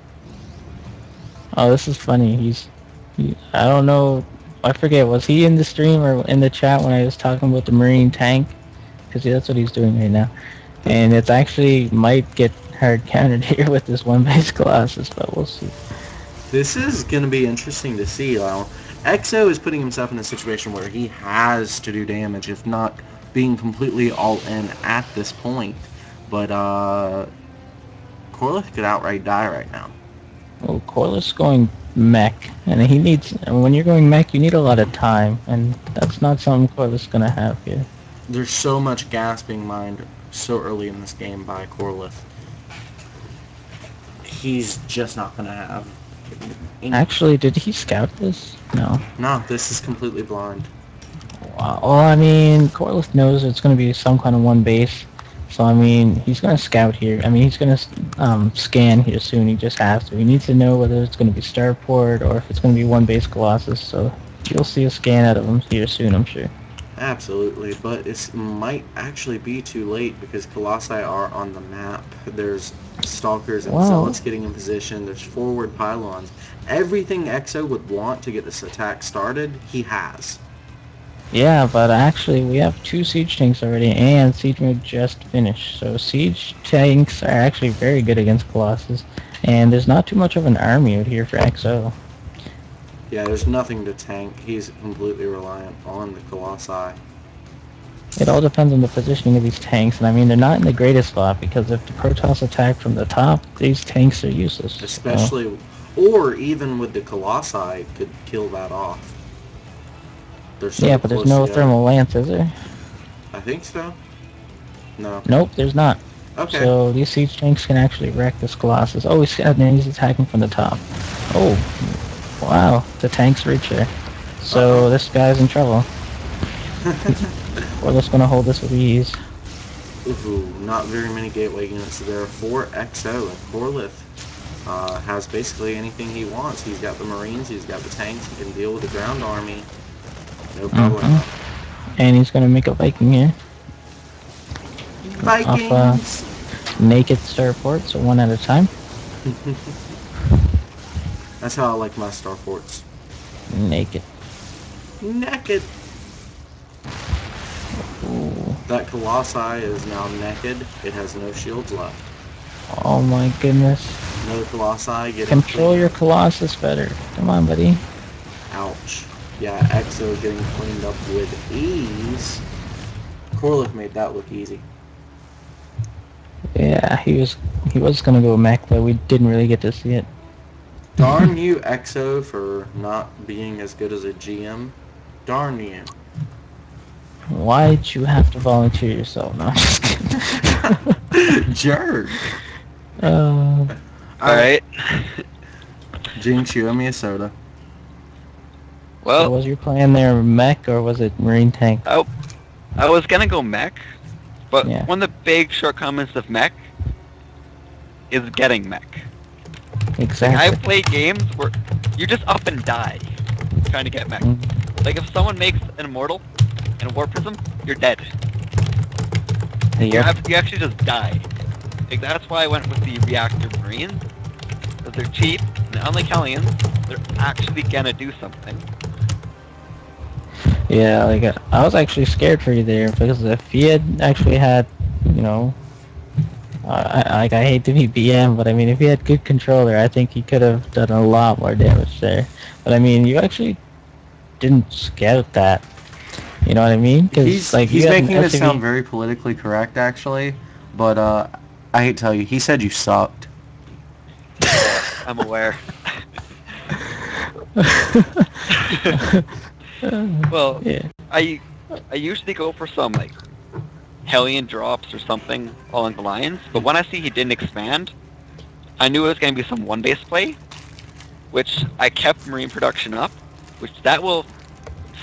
Oh, this is funny. I don't know. I forget, was he in the stream or in the chat when I was talking about the Marine tank? Because that's what he's doing right now. And it's actually might get hard countered here with this 1-base Colossus, but we'll see. This is going to be interesting to see. EXO is putting himself in a situation where he has to do damage, if not being completely all in at this point. But Korlith could outright die right now. Well, Korlith's going mech, and when you're going mech, you need a lot of time, and that's not something Korlith's going to have here. There's so much gas being mined so early in this game by Korlith. He's just not going to have Actually, did he scout this? No. No, this is completely blind. Well, I mean, Korlith knows it's going to be some kind of one base. So, I mean, he's going to scout here. I mean, he's going to scan here soon. He just has to. He needs to know whether it's going to be Starport or if it's going to be one base Colossus. So, you'll see a scan out of him here soon, I'm sure. Absolutely, but it might actually be too late because Colossi are on the map. There's Stalkers and Zealots getting in position. There's forward pylons. Everything Exo would want to get this attack started, he has. Yeah, but actually we have 2 siege tanks already, and siege mode just finished. So siege tanks are actually very good against Colossus, and there's not too much of an army out here for XO. Yeah, there's nothing to tank. He's completely reliant on the Colossi. It all depends on the positioning of these tanks, and I mean they're not in the greatest spot because if the Protoss attack from the top, these tanks are useless. Especially, or even with the Colossi, could kill that off. So yeah, but there's no thermal lance, is there? I think so. No. Nope, there's not. Okay. So these siege tanks can actually wreck this Colossus. Oh, he's attacking from the top. Oh, wow, the tanks reach there. So this guy's in trouble. We're just gonna hold this with ease. Ooh, not very many gateway units there for XO, and Korlith has basically anything he wants. He's got the Marines, he's got the tanks, he can deal with the ground army. No problem. And he's gonna make a Viking here. Vikings! Off, naked starport, so one at a time. That's how I like my starports. Naked. Naked! Ooh. That Colossi is now naked. It has no shields left. Oh my goodness. Another Colossi getting... Control your Colossus better. Come on, buddy. Ouch. Yeah, Exo getting cleaned up with ease. Korlith made that look easy. Yeah, he was gonna go mech, but we didn't really get to see it. Darn you, Exo, for not being as good as a GM. Darn you. Why'd you have to volunteer yourself? No, I'm just kidding. Jerk. Alright. Jinx, you owe me a soda. Well, so was your plan there mech or was it marine tank? I was gonna go mech, but Yeah. one of the big shortcomings of mech is getting mech. Exactly. Like, I've played games where you just up and die trying to get mech. Like if someone makes an immortal and a war prism, you're dead. You actually just die. Like that's why I went with the reactor marines, because they're cheap, and unlike Hellions, they're actually gonna do something. Yeah, like I was actually scared for you there because if he had actually had, you know, I hate to be BM, but I mean if he had good control there, I think he could have done a lot more damage there. But I mean, you actually didn't scout that. You know what I mean? He's making it sound very politically correct, actually. But I hate to tell you, he said you sucked. I'm aware. Well, yeah. I usually go for some like Hellion drops or something along the lines, but when I see he didn't expand, I knew it was going to be some one base play, which I kept Marine production up, which that will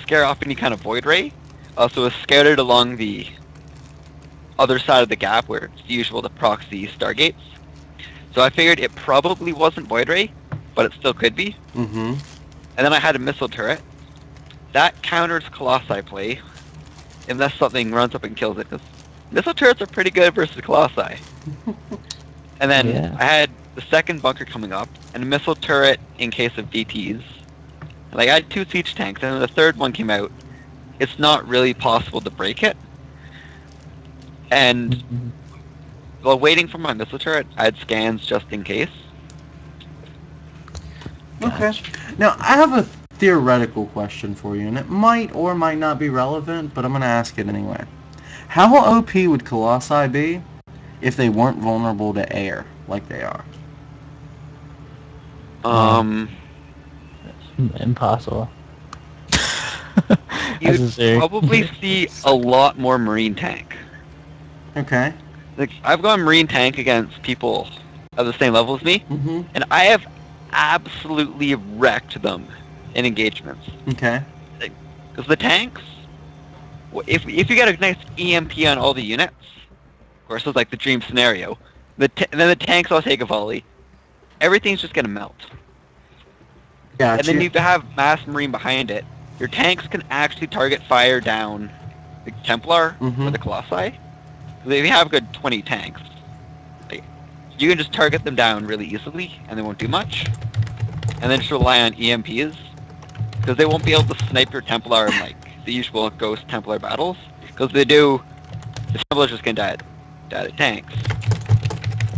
scare off any kind of Void Ray. Also, was scattered along the other side of the gap where it's usual to proxy Stargates. So I figured it probably wasn't Void Ray, but it still could be. Mm-hmm. And then I had a missile turret. That counters Colossi play, unless something runs up and kills it, because missile turrets are pretty good versus Colossi. And then I had the second bunker coming up, and a missile turret in case of DPs. Like I had 2 siege tanks, and then the third one came out. It's not really possible to break it. And while waiting for my missile turret, I had scans just in case. Okay. Now, I have a theoretical question for you, and it might or might not be relevant, but I'm going to ask it anyway. How OP would Colossi be if they weren't vulnerable to air like they are? Impossible. You'd probably see a lot more Marine tank. Okay. Like I've gone Marine tank against people at the same level as me, and I have absolutely wrecked them in engagements. Okay. Because the tanks if you get a nice EMP on all the units, of course, it's like the dream scenario. Then the tanks all take a volley. Everything's just gonna melt. Yeah, And then you have mass marine behind it. Your tanks can actually target fire down the Templar or the Colossi. So if you have a good 20 tanks, like, you can just target them down really easily, and they won't do much. And then just rely on EMPs, because they won't be able to snipe your Templar in like the usual Ghost Templar battles. Because they do, the Templar's just gonna die to tanks.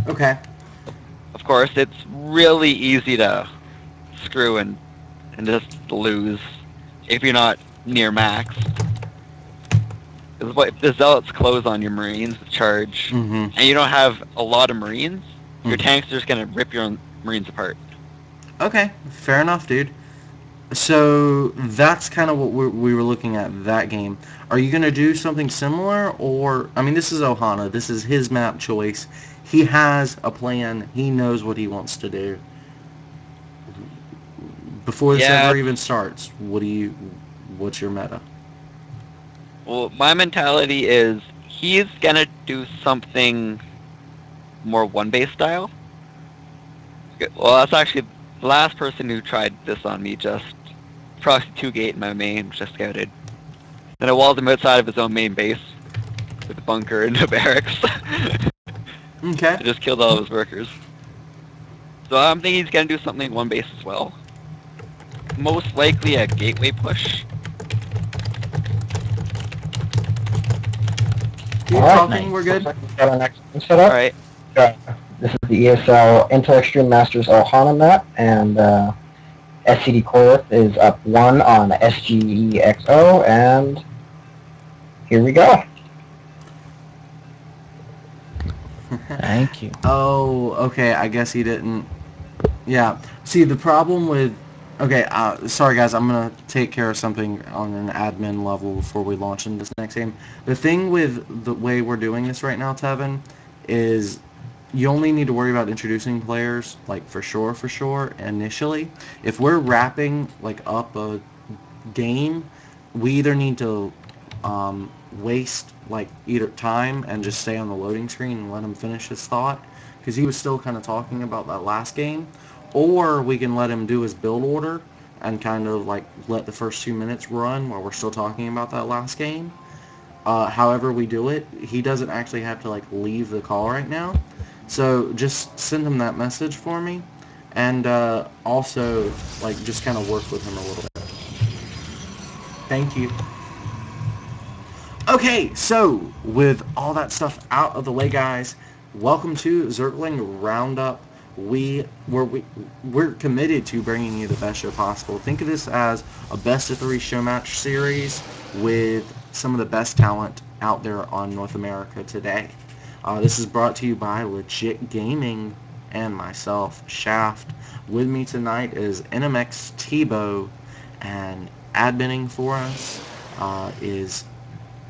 Okay. Of course, it's really easy to screw and just lose if you're not near max. Because if the Zealots close on your Marines with charge, and you don't have a lot of Marines, your tanks are just gonna rip your own Marines apart. Okay, fair enough, dude. So that's kind of what we were looking at that game. Are you going to do something similar, or... I mean, this is Ohana. This is his map choice. He has a plan. He knows what he wants to do. Before this ever even starts, what's your meta? Well, my mentality is he's going to do something more one-base style. Well, that's actually the last person who tried this on me. Just proxy 2-gate in my main, just scouted. Then I walled him outside of his own main base with a bunker and a barracks. Okay. I just killed all of his workers. So I'm thinking he's gonna do something one base as well. Most likely a gateway push. Keep talking, we're good. Got our next one set up. Alright. This is the ESL Intel Extreme Masters Ohana map, and SCD Korlith is up 1 on SGEXO, and here we go. Thank you. Oh, okay, I guess he didn't... Yeah. See, the problem with... Okay, sorry guys, I'm going to take care of something on an admin level before we launch into this next game. The thing with the way we're doing this right now, Tevin, is you only need to worry about introducing players, like, for sure, initially. If we're wrapping, like, up a game, we either need to waste, like, either time and just stay on the loading screen and let him finish his thought, because he was still kind of talking about that last game, or we can let him do his build order and kind of, like, let the first 2 minutes run while we're still talking about that last game. However we do it, he doesn't actually have to, like, leave the call right now. So just send him that message for me, and also, like, just kind of work with him a little bit. Thank you. Okay, so with all that stuff out of the way, guys, welcome to Zergling Roundup. We're committed to bringing you the best show possible. Think of this as a best-of-3 show match series with some of the best talent out there on North America today. This is brought to you by Legit Gaming and myself, Shaft. With me tonight is NMX Tebow, and adminning for us is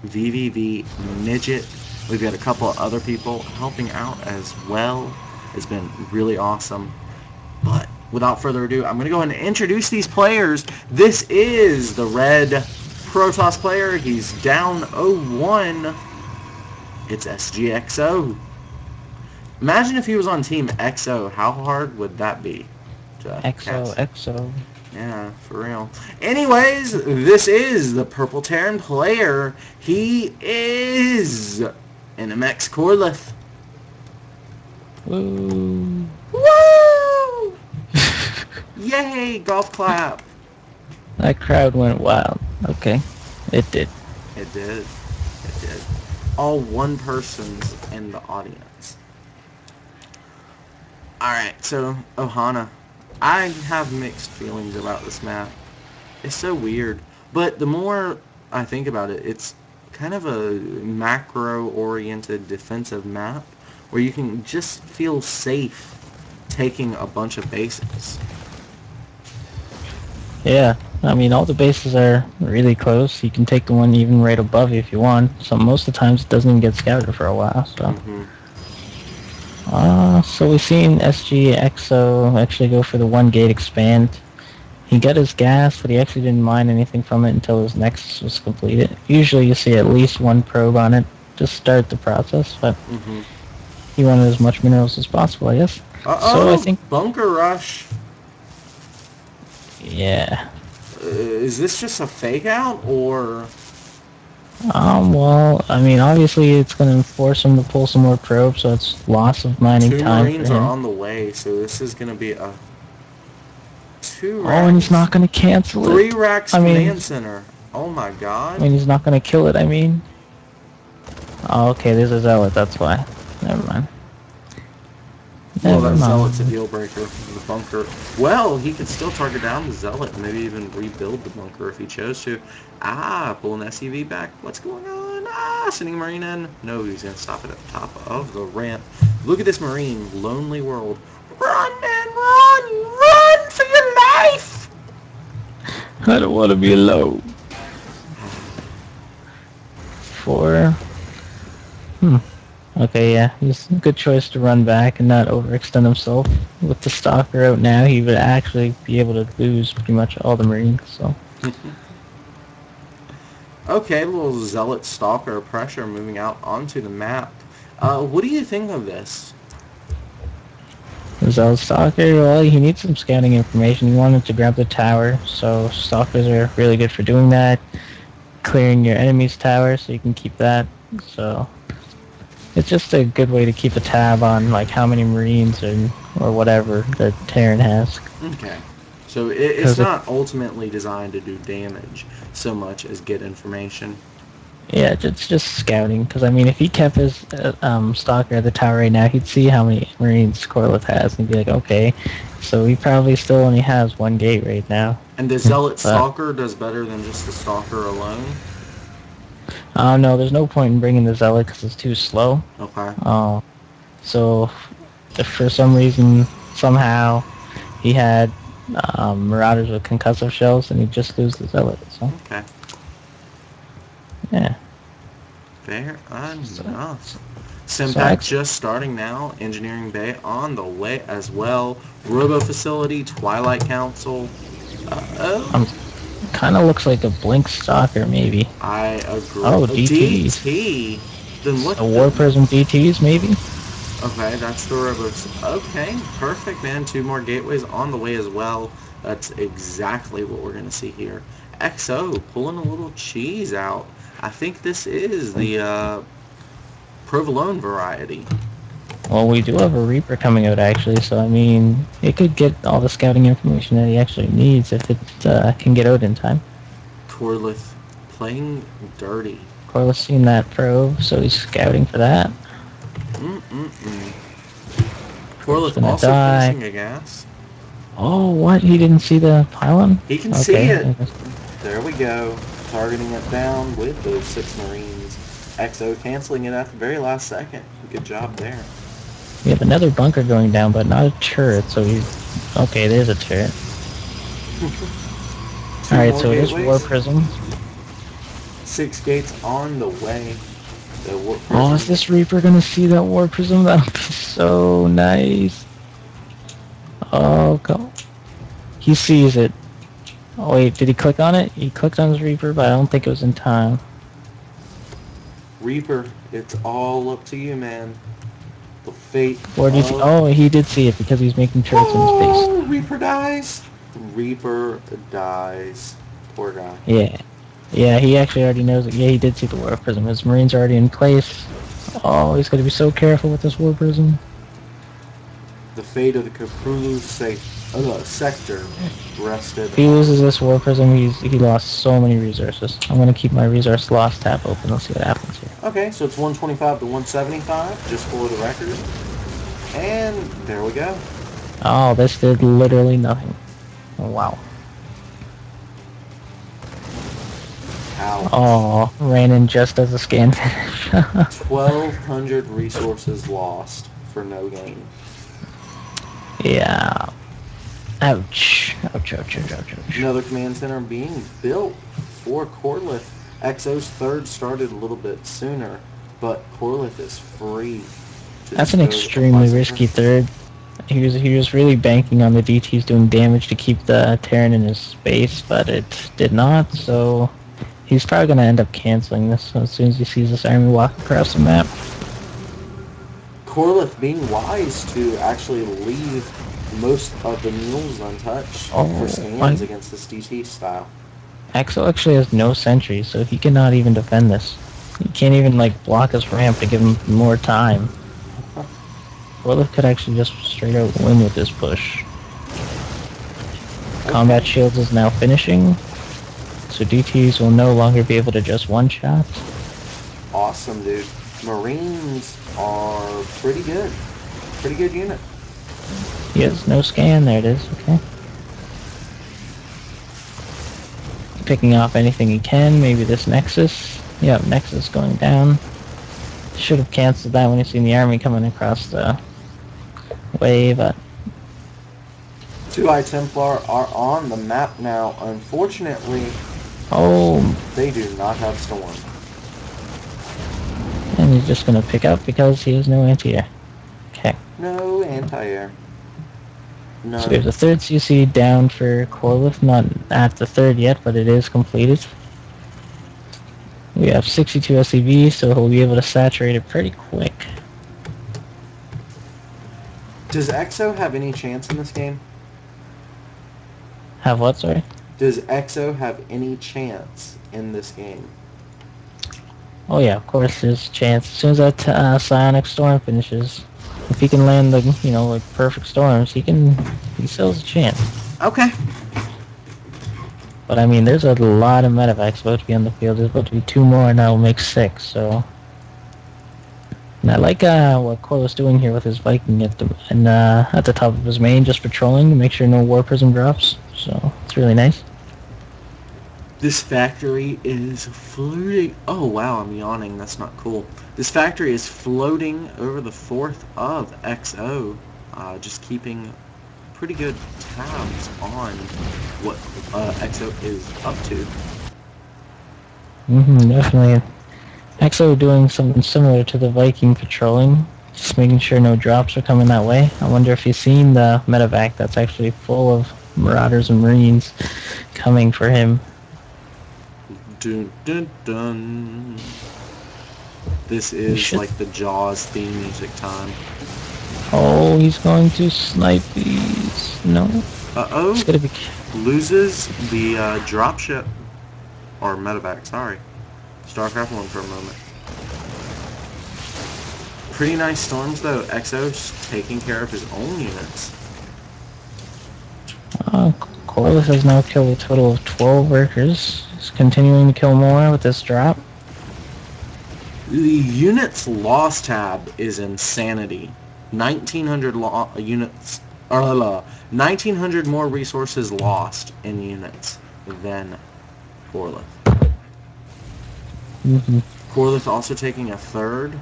VVV Midget. We've got a couple of other people helping out as well. It's been really awesome. But without further ado, I'm going to go ahead and introduce these players. This is the red Protoss player. He's down 0-1. It's SGXO. Imagine if he was on Team XO. How hard would that be? XO. Yeah, for real. Anyways, this is the Purple Terran player. He is NMX Korlith. Woo! Woo! Yay! Golf clap. That crowd went wild. Okay. It did. It did. It did. All one person's in the audience. Alright, so, Ohana. I have mixed feelings about this map. It's so weird. But the more I think about it, it's kind of a macro-oriented defensive map where you can just feel safe taking a bunch of bases. Yeah, I mean, all the bases are really close. You can take the one even right above you if you want. So most of the times it doesn't even get scouted for a while. So, so we've seen SGXO actually go for the 1-gate expand. He got his gas, but he actually didn't mine anything from it until his nexus was completed. Usually you see at least one probe on it to start the process, but he wanted as much minerals as possible, I guess. So I think... Bunker rush. Yeah. Is this just a fake out, or... Well, I mean, obviously it's going to force him to pull some more probes, so it's loss of mining time for him. 2 Marines are on the way, so this is going to be a... 2 racks. Oh, and he's not going to cancel it. 3 racks command center. Oh my god. I mean, he's not going to kill it, I mean. Oh, okay, there's a zealot, that's why. Never mind. Well, that zealot's a deal breaker for the bunker. Well, he could still target down the zealot and maybe even rebuild the bunker if he chose to. Pulling SUV back. What's going on? Sending a Marine in. No, he's going to stop it at the top of the ramp. Look at this Marine. Lonely world. Run, man, run! Run for your life! I don't want to be alone. 4. Okay, yeah, he's a good choice to run back and not overextend himself. With the Stalker out now, he would actually be able to lose pretty much all the Marines, so... Okay, little Zealot Stalker pressure moving out onto the map. What do you think of this? The Zealot Stalker, well, he needs some scouting information. He wanted to grab the tower, so Stalkers are really good for doing that. Clearing your enemy's tower so you can keep that, so... It's just a good way to keep a tab on like how many Marines or whatever that Terran has. Okay. So it's not ultimately designed to do damage so much as get information. Yeah, it's just scouting. Because I mean, if he kept his Stalker at the tower right now, he'd see how many Marines Korlith has and he'd be like, okay, so he probably still only has 1 gate right now. And the Zealot Stalker does better than just the Stalker alone? No, there's no point in bringing the Zealot because it's too slow. Okay. So if for some reason, somehow, he had Marauders with concussive shells, then he'd just lose the Zealot. So. Okay. Yeah. Fair enough. Simpac just starting now. Engineering Bay on the way as well. Robo Facility, Twilight Council. Kind of looks like a Blink Stalker, maybe. I agree. Oh, DTs. DT. Then what? The War Prism DTs, maybe? Okay, that's the Robos. Okay, perfect, man. 2 more gateways on the way as well. That's exactly what we're going to see here. XO pulling a little cheese out. I think this is the Provolone variety. Well, we do have a Reaper coming out, actually, so, I mean, it could get all the scouting information that he actually needs if it can get out in time. Korlith playing dirty. Korlith's seen that probe, so he's scouting for that. Korlith also finishing a gas. Oh, what? He didn't see the pylon? He can see it. There we go. Targeting it down with those 6 Marines. XO canceling it at the very last second. Good job there. We have another bunker going down, but not a turret, so he's... Okay, there's a turret. Alright, so it is War Prism. 6 gates on the way. Oh, is this Reaper gonna see that War Prism? That would be so nice. Oh, go. He sees it. Oh wait, did he click on it? He clicked on his Reaper, but I don't think it was in time. Reaper, it's all up to you, man. The fate. Or did he? Oh, he did see it because he's making turrets in his base. Reaper dies. Reaper dies. Poor guy. Yeah. Yeah, he actually already knows it. Yeah, he did see the War Prism. His Marines are already in place. Oh, he's got to be so careful with this War Prism. The fate of the Kaprulu sector rested. If he loses this War Prism, he lost so many resources. I'm going to keep my resource loss tab open. Let's see what happens here. Okay, so it's 125 to 175, just for the record. And there we go. Oh, this did literally nothing. Oh, wow. Ouch. Oh, ran in just as the scan finished. 1,200 resources lost for no gain. Yeah. Ouch. Ouch, ouch, ouch, ouch, ouch. Another command center being built for Korlith. XO's third started a little bit sooner, but Korlith is free. That's an extremely risky third. He was really banking on the DTs doing damage to keep the Terran in his space, but it did not, so he's probably going to end up canceling this as soon as he sees this army walk across the map. Korlith being wise to actually leave most of the mules untouched for scans against this DT style. Exo actually has no sentries, so he cannot even defend this. He can't even like block his ramp to give him more time. Korlith could actually just straight out win with this push. Okay. Combat shields is now finishing, so DTs will no longer be able to just one-shot. Awesome, dude. Marines are pretty good. Pretty good unit. He has no scan, there it is, okay. Picking off anything he can, maybe this Nexus. Yep, Nexus going down. Should have cancelled that when you seen the army coming across the way, but... 2i Templar are on the map now. Unfortunately, they do not have Storm. And he's just going to pick up because he has no anti-air. Okay. No anti-air. No. So we have the third CC down for Korlith, not at the third yet, but it is completed. We have 62 SCV, so he'll be able to saturate it pretty quick. Does EXO have any chance in this game? Have what, sorry? Does EXO have any chance in this game? Oh yeah, of course there's a chance. As soon as that Psionic Storm finishes, if he can land the, you know, like perfect storms, he still has a chance. Okay. But I mean, there's a lot of medevacs about to be on the field. There's about to be 2 more, and that'll make 6, so... And I like what Korlith's doing here with his Viking at the top of his main, just patrolling to make sure no War Prism drops. So, it's really nice. This factory is floating... Oh, wow, I'm yawning. That's not cool. This factory is floating over the 4th of XO, just keeping pretty good tabs on what XO is up to. Definitely. XO doing something similar to the Viking patrolling, just making sure no drops are coming that way. I wonder if you've seen the medevac that's actually full of Marauders and Marines coming for him. Dun, dun, dun. This is like the Jaws theme music time. Oh, he's going to snipe these. No. Uh-oh. It's gonna be... Loses the dropship. Or medevac, sorry. StarCraft 1 for a moment. Pretty nice storms though. Exo's taking care of his own units. Korlith has now killed a total of 12 workers. He's continuing to kill more with this drop. The units lost tab is insanity. 1,900 units, 1,900 more resources lost in units than Korlith. Korlith also taking a 3rd.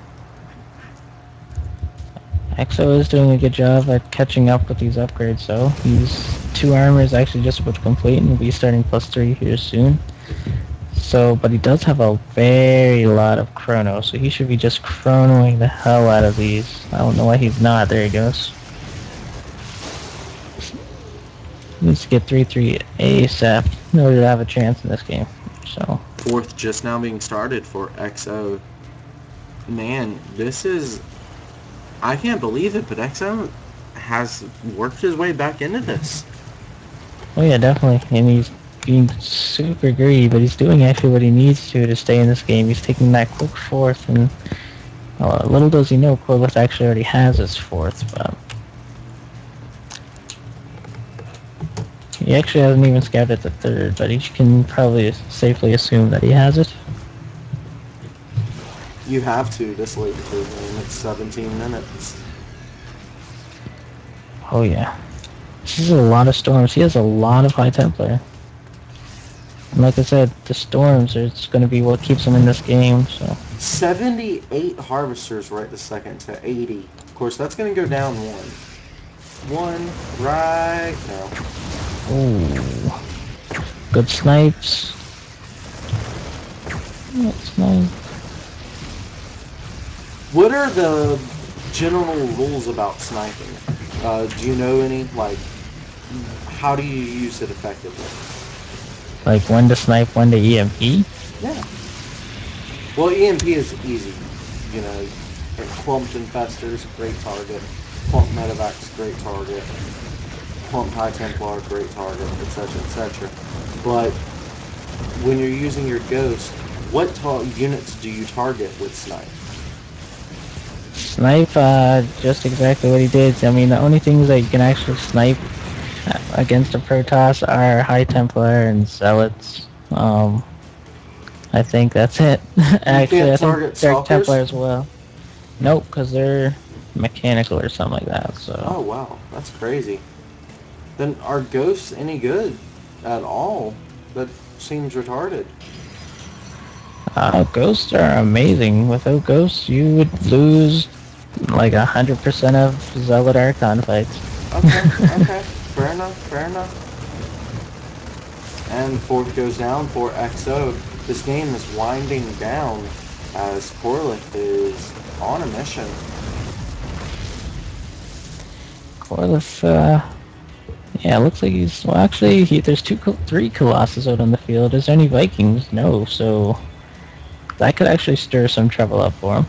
EXO is doing a good job at catching up with these upgrades, though. He's 2 armor is actually just about to complete, and will be starting +3 here soon. So, but he does have a very lot of chrono, so he should be just chronoing the hell out of these. I don't know why he's not. There he goes. He needs to get 3-3 ASAP in order to have a chance in this game. So 4th just now being started for XO. Man, this is... I can't believe it, but XO has worked his way back into this. Oh yeah, definitely. And he's being super greedy, but he's doing actually what he needs to stay in this game. He's taking that quick 4th, and little does he know, Korlith actually already has his 4th, but... He actually hasn't even scouted the 3rd, but he can probably safely assume that he has it. You have to this late into the game. It's 17 minutes. Oh yeah. This is a lot of storms. He has a lot of High Templar. And like I said, the storms are going to be what keeps him in this game, so... 78 harvesters right this second to 80. Of course, that's going to go down 1. 1 right now. Ooh. Good snipes. That's nice. What are the general rules about sniping? Do you know any, like, how do you use it effectively? Like when to snipe, when to EMP? Yeah. Well, EMP is easy. You know, Clumped Infestors, great target. Clumped Medevac's great target. Clumped High Templar, great target, etc., etc. But when you're using your Ghost, what units do you target with Snipe? Snipe, just exactly what he did. I mean, the only things that you can actually snipe against a Protoss are High Templar and Zealots. I think that's it. Actually, I think Dark Stalkers? Templar as well. Nope, because they're mechanical or something like that. So. Oh wow, that's crazy. Then are Ghosts any good at all? That seems retarded. Ghosts are amazing. Without Ghosts, you would lose like 100% of Zealot Archon fights. Okay. Fair enough. And fourth goes down for XO. This game is winding down as Korlith is on a mission. Korlith, yeah, it looks like he's, well actually, there's three Colossus out on the field. Is there any Vikings? No, so that could actually stir some trouble up for him.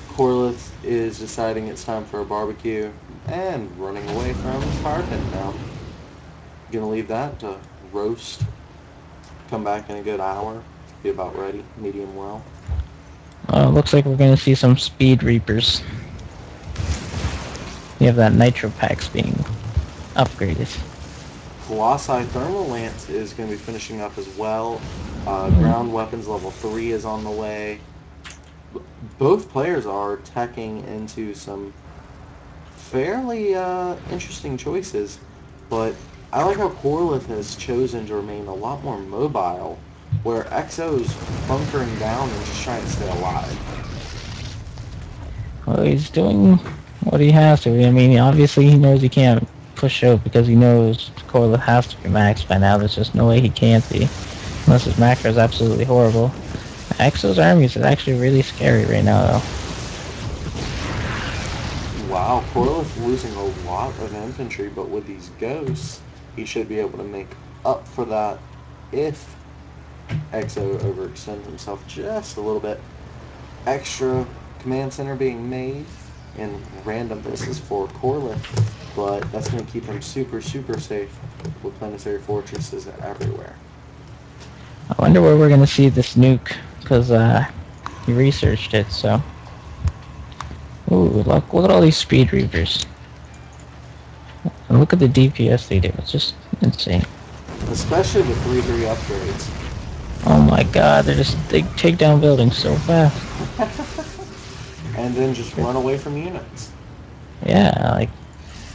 Korlith is deciding it's time for a barbecue and running away from his fire pit now. Gonna leave that to roast. Come back in a good hour. Be about ready. Medium well. Looks like we're gonna see some Speed Reapers. You have that Nitro Packs being upgraded. Colossi Thermal Lance is going to be finishing up as well. Ground Weapons level 3 is on the way. Both players are teching into some fairly interesting choices, but I like how Korlith has chosen to remain a lot more mobile, where XO's bunkering down and just trying to stay alive. Well, he's doing what he has to. I mean, obviously he knows he can't push out because he knows Korlith has to be maxed by now. There's just no way he can't be, unless his macro is absolutely horrible. XO's armies is actually really scary right now, though. Wow, Korlith losing a lot of infantry, but with these ghosts, he should be able to make up for that if XO overextends himself just a little bit. Extra command center being made in random misses for Korlith, but that's going to keep him super safe with planetary fortresses everywhere. I wonder where we're going to see this nuke, because he researched it, so. Ooh, look at all these Speed Reapers. And look at the DPS they do, it's just insane. Especially the 3-3 upgrades. Oh my god, they take down buildings so fast. And then just run away from units. Yeah, like,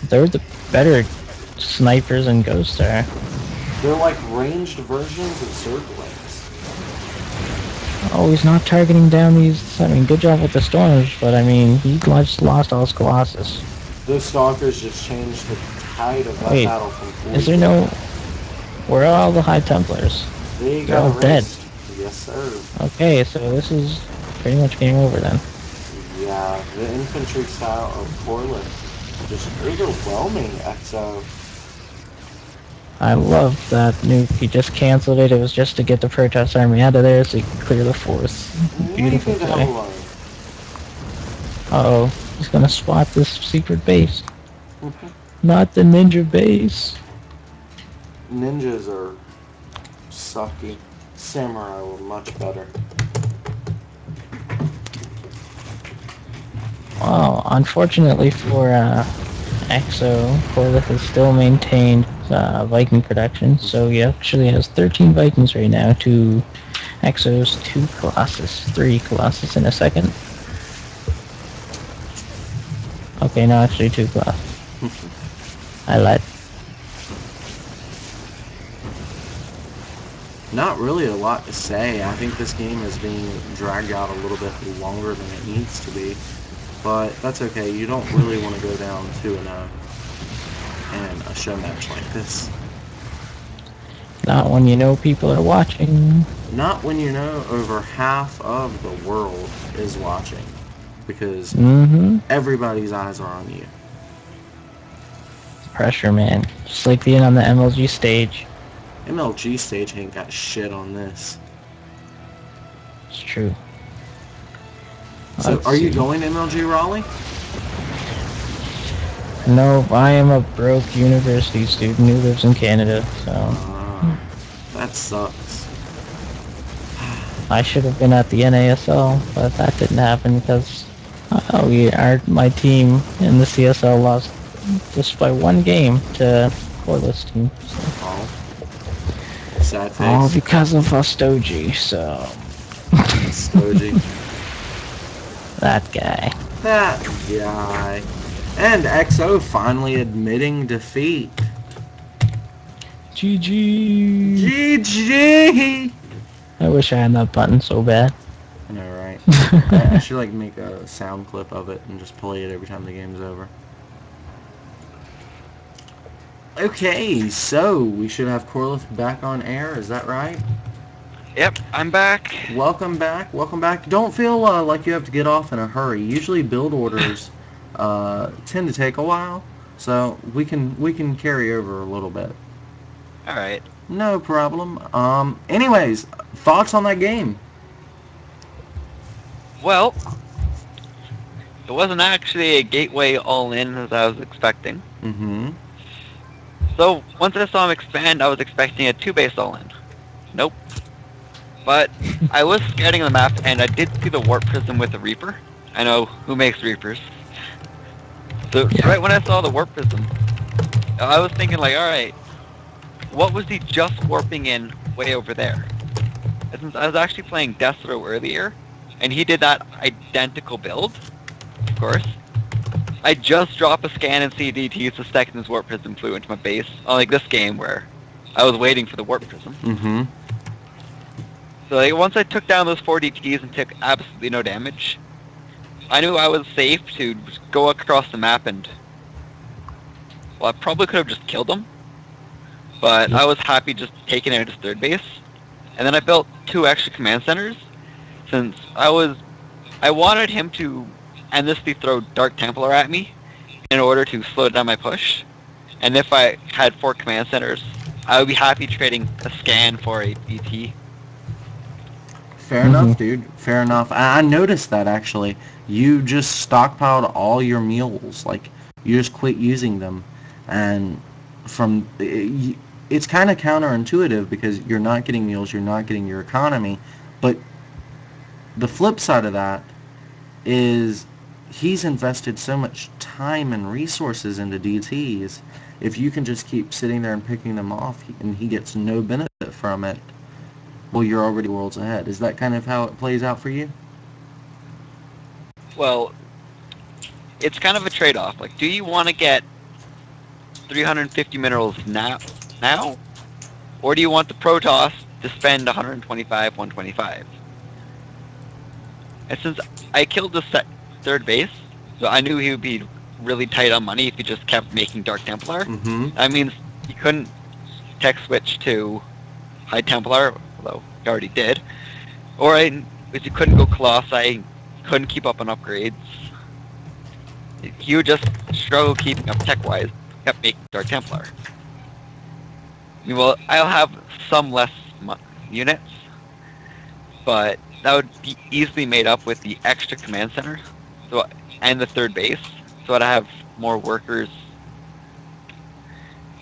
they're the better snipers and ghosts are. They're like ranged versions of Zerglings. Oh, he's not targeting down these, I mean, good job with the storms, but I mean, he just lost all his Colossus. Those Stalkers just changed the tide of that battle completely. Is there no... Where are all the High Templars? They're all dead. Yes, sir. Okay, so this is pretty much game over then. Yeah, the infantry style of Korlith just overwhelming XO. I love that nuke. He just canceled it. It was just to get the Protoss army out of there so he could clear the force. Beautiful play. Uh-oh. He's gonna spot this secret base. Not the ninja base. Ninjas are sucky. Samurai were much better. Wow, unfortunately for XO, Korlith has still maintained Viking production, so he actually has 13 Vikings right now to XO's 2 Colossus, 3 Colossus in a second. Okay, no, actually 2 Colossus. I lied. Not really a lot to say. I think this game is being dragged out a little bit longer than it needs to be. But that's okay. You don't really want to go down 2-0 in a show match like this. Not when you know people are watching. Not when you know over half of the world is watching. Because everybody's eyes are on you. pressure, man. Just like being on the MLG stage. MLG stage ain't got shit on this. It's true. So, Let's are you see. going to MLG Raleigh? No, I am a broke university student who lives in Canada, so That sucks. I should have been at the NASL, but that didn't happen because my team in the CSL lost just by one game to Korlith's team. So. Oh. Sad face. All because of Stoji, so... Stoji. That guy. That guy. And XO finally admitting defeat. GG! GG! I wish I had that button so bad. I know, right? I should like make a sound clip of it and just play it every time the game's over. Okay, so we should have Korlith back on air, is that right? Yep, I'm back. Welcome back, welcome back. Don't feel like you have to get off in a hurry. Usually build orders tend to take a while, so we can carry over a little bit. Alright. No problem. Anyways, thoughts on that game? Well, it wasn't actually a gateway all-in as I was expecting. Mm-hmm. So, once I saw him expand, I was expecting a 2-base all-in. Nope. But, I was scanning the map, and I did see the Warp Prism with the Reaper. I know, who makes Reapers? So, right when I saw the Warp Prism, I was thinking like, alright, what was he just warping in way over there? And since I was actually playing Destro earlier, and he did that identical build, of course, I just dropped a scan and CDTs the second his Warp Prism flew into my base, unlike this game where I was waiting for the Warp Prism. Mm-hmm. So like, once I took down those 4 DTs and took absolutely no damage, I knew I was safe to go across the map and... Well, I probably could have just killed him, but I was happy just taking out his third base. And then I built 2 extra command centers, since I wanted him to endlessly throw Dark Templar at me in order to slow down my push. And if I had 4 command centers, I would be happy trading a scan for a DT. Fair enough, dude. Fair enough. I noticed that, actually. You just stockpiled all your mules. Like, you just quit using them. And from... It's kind of counterintuitive because you're not getting mules, you're not getting your economy. But the flip side of that is he's invested so much time and resources into DTs. If you can just keep sitting there and picking them off and he gets no benefit from it, well, you're already worlds ahead. Is that kind of how it plays out for you? Well, it's kind of a trade-off. Like, do you want to get 350 minerals now? Or do you want the Protoss to spend 125, 125? And since I killed the third base, so I knew he would be really tight on money if he just kept making Dark Templar. Mm-hmm. That means he couldn't tech switch to High Templar, although he already did. Or if he couldn't go Colossi, couldn't keep up on upgrades. He would just struggle keeping up tech-wise, kept making Dark Templar. I mean, well, I'll have some less units, but that would be easily made up with the extra command center, and the third base, so I'd have more workers,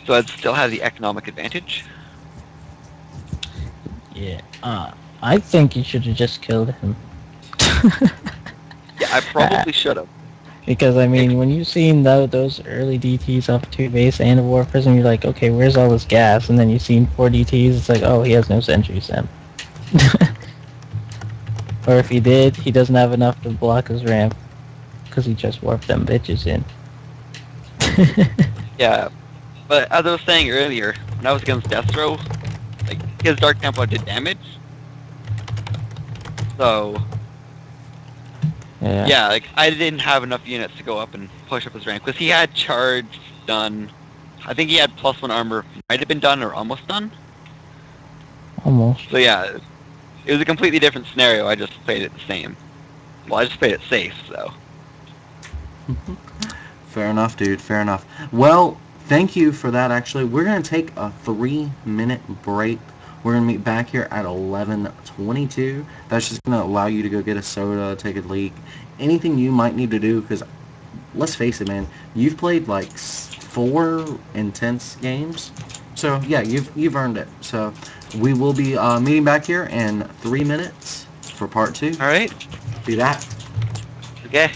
so I'd still have the economic advantage. Yeah, I think you should have just killed him. Yeah, I probably should have. Because, I mean, when you've seen those early DTs off 2 base and a War Prism, you're like, okay, where's all this gas? And then you've seen 4 DTs, it's like, oh, he has no sentries then. Or if he did, he doesn't have enough to block his ramp, because he just warped them bitches in. Yeah, but as I was saying earlier, when I was against Destro, like, his Dark Templar did damage. So... Yeah, like, I didn't have enough units to go up and push up his rank, because he had charge done. I think he had +1 armor, might have been done or almost done. Almost. So yeah, it was a completely different scenario, I just played it the same. Well, I just played it safe, so. Fair enough, dude, fair enough. Well, thank you for that, actually. We're going to take a 3-minute break. We're going to meet back here at 11:22. That's just going to allow you to go get a soda, take a leak, anything you might need to do, because let's face it, man, you've played like 4 intense games. So, yeah, you've earned it. So, we will be meeting back here in 3 minutes for part 2. All right. Do that. Okay.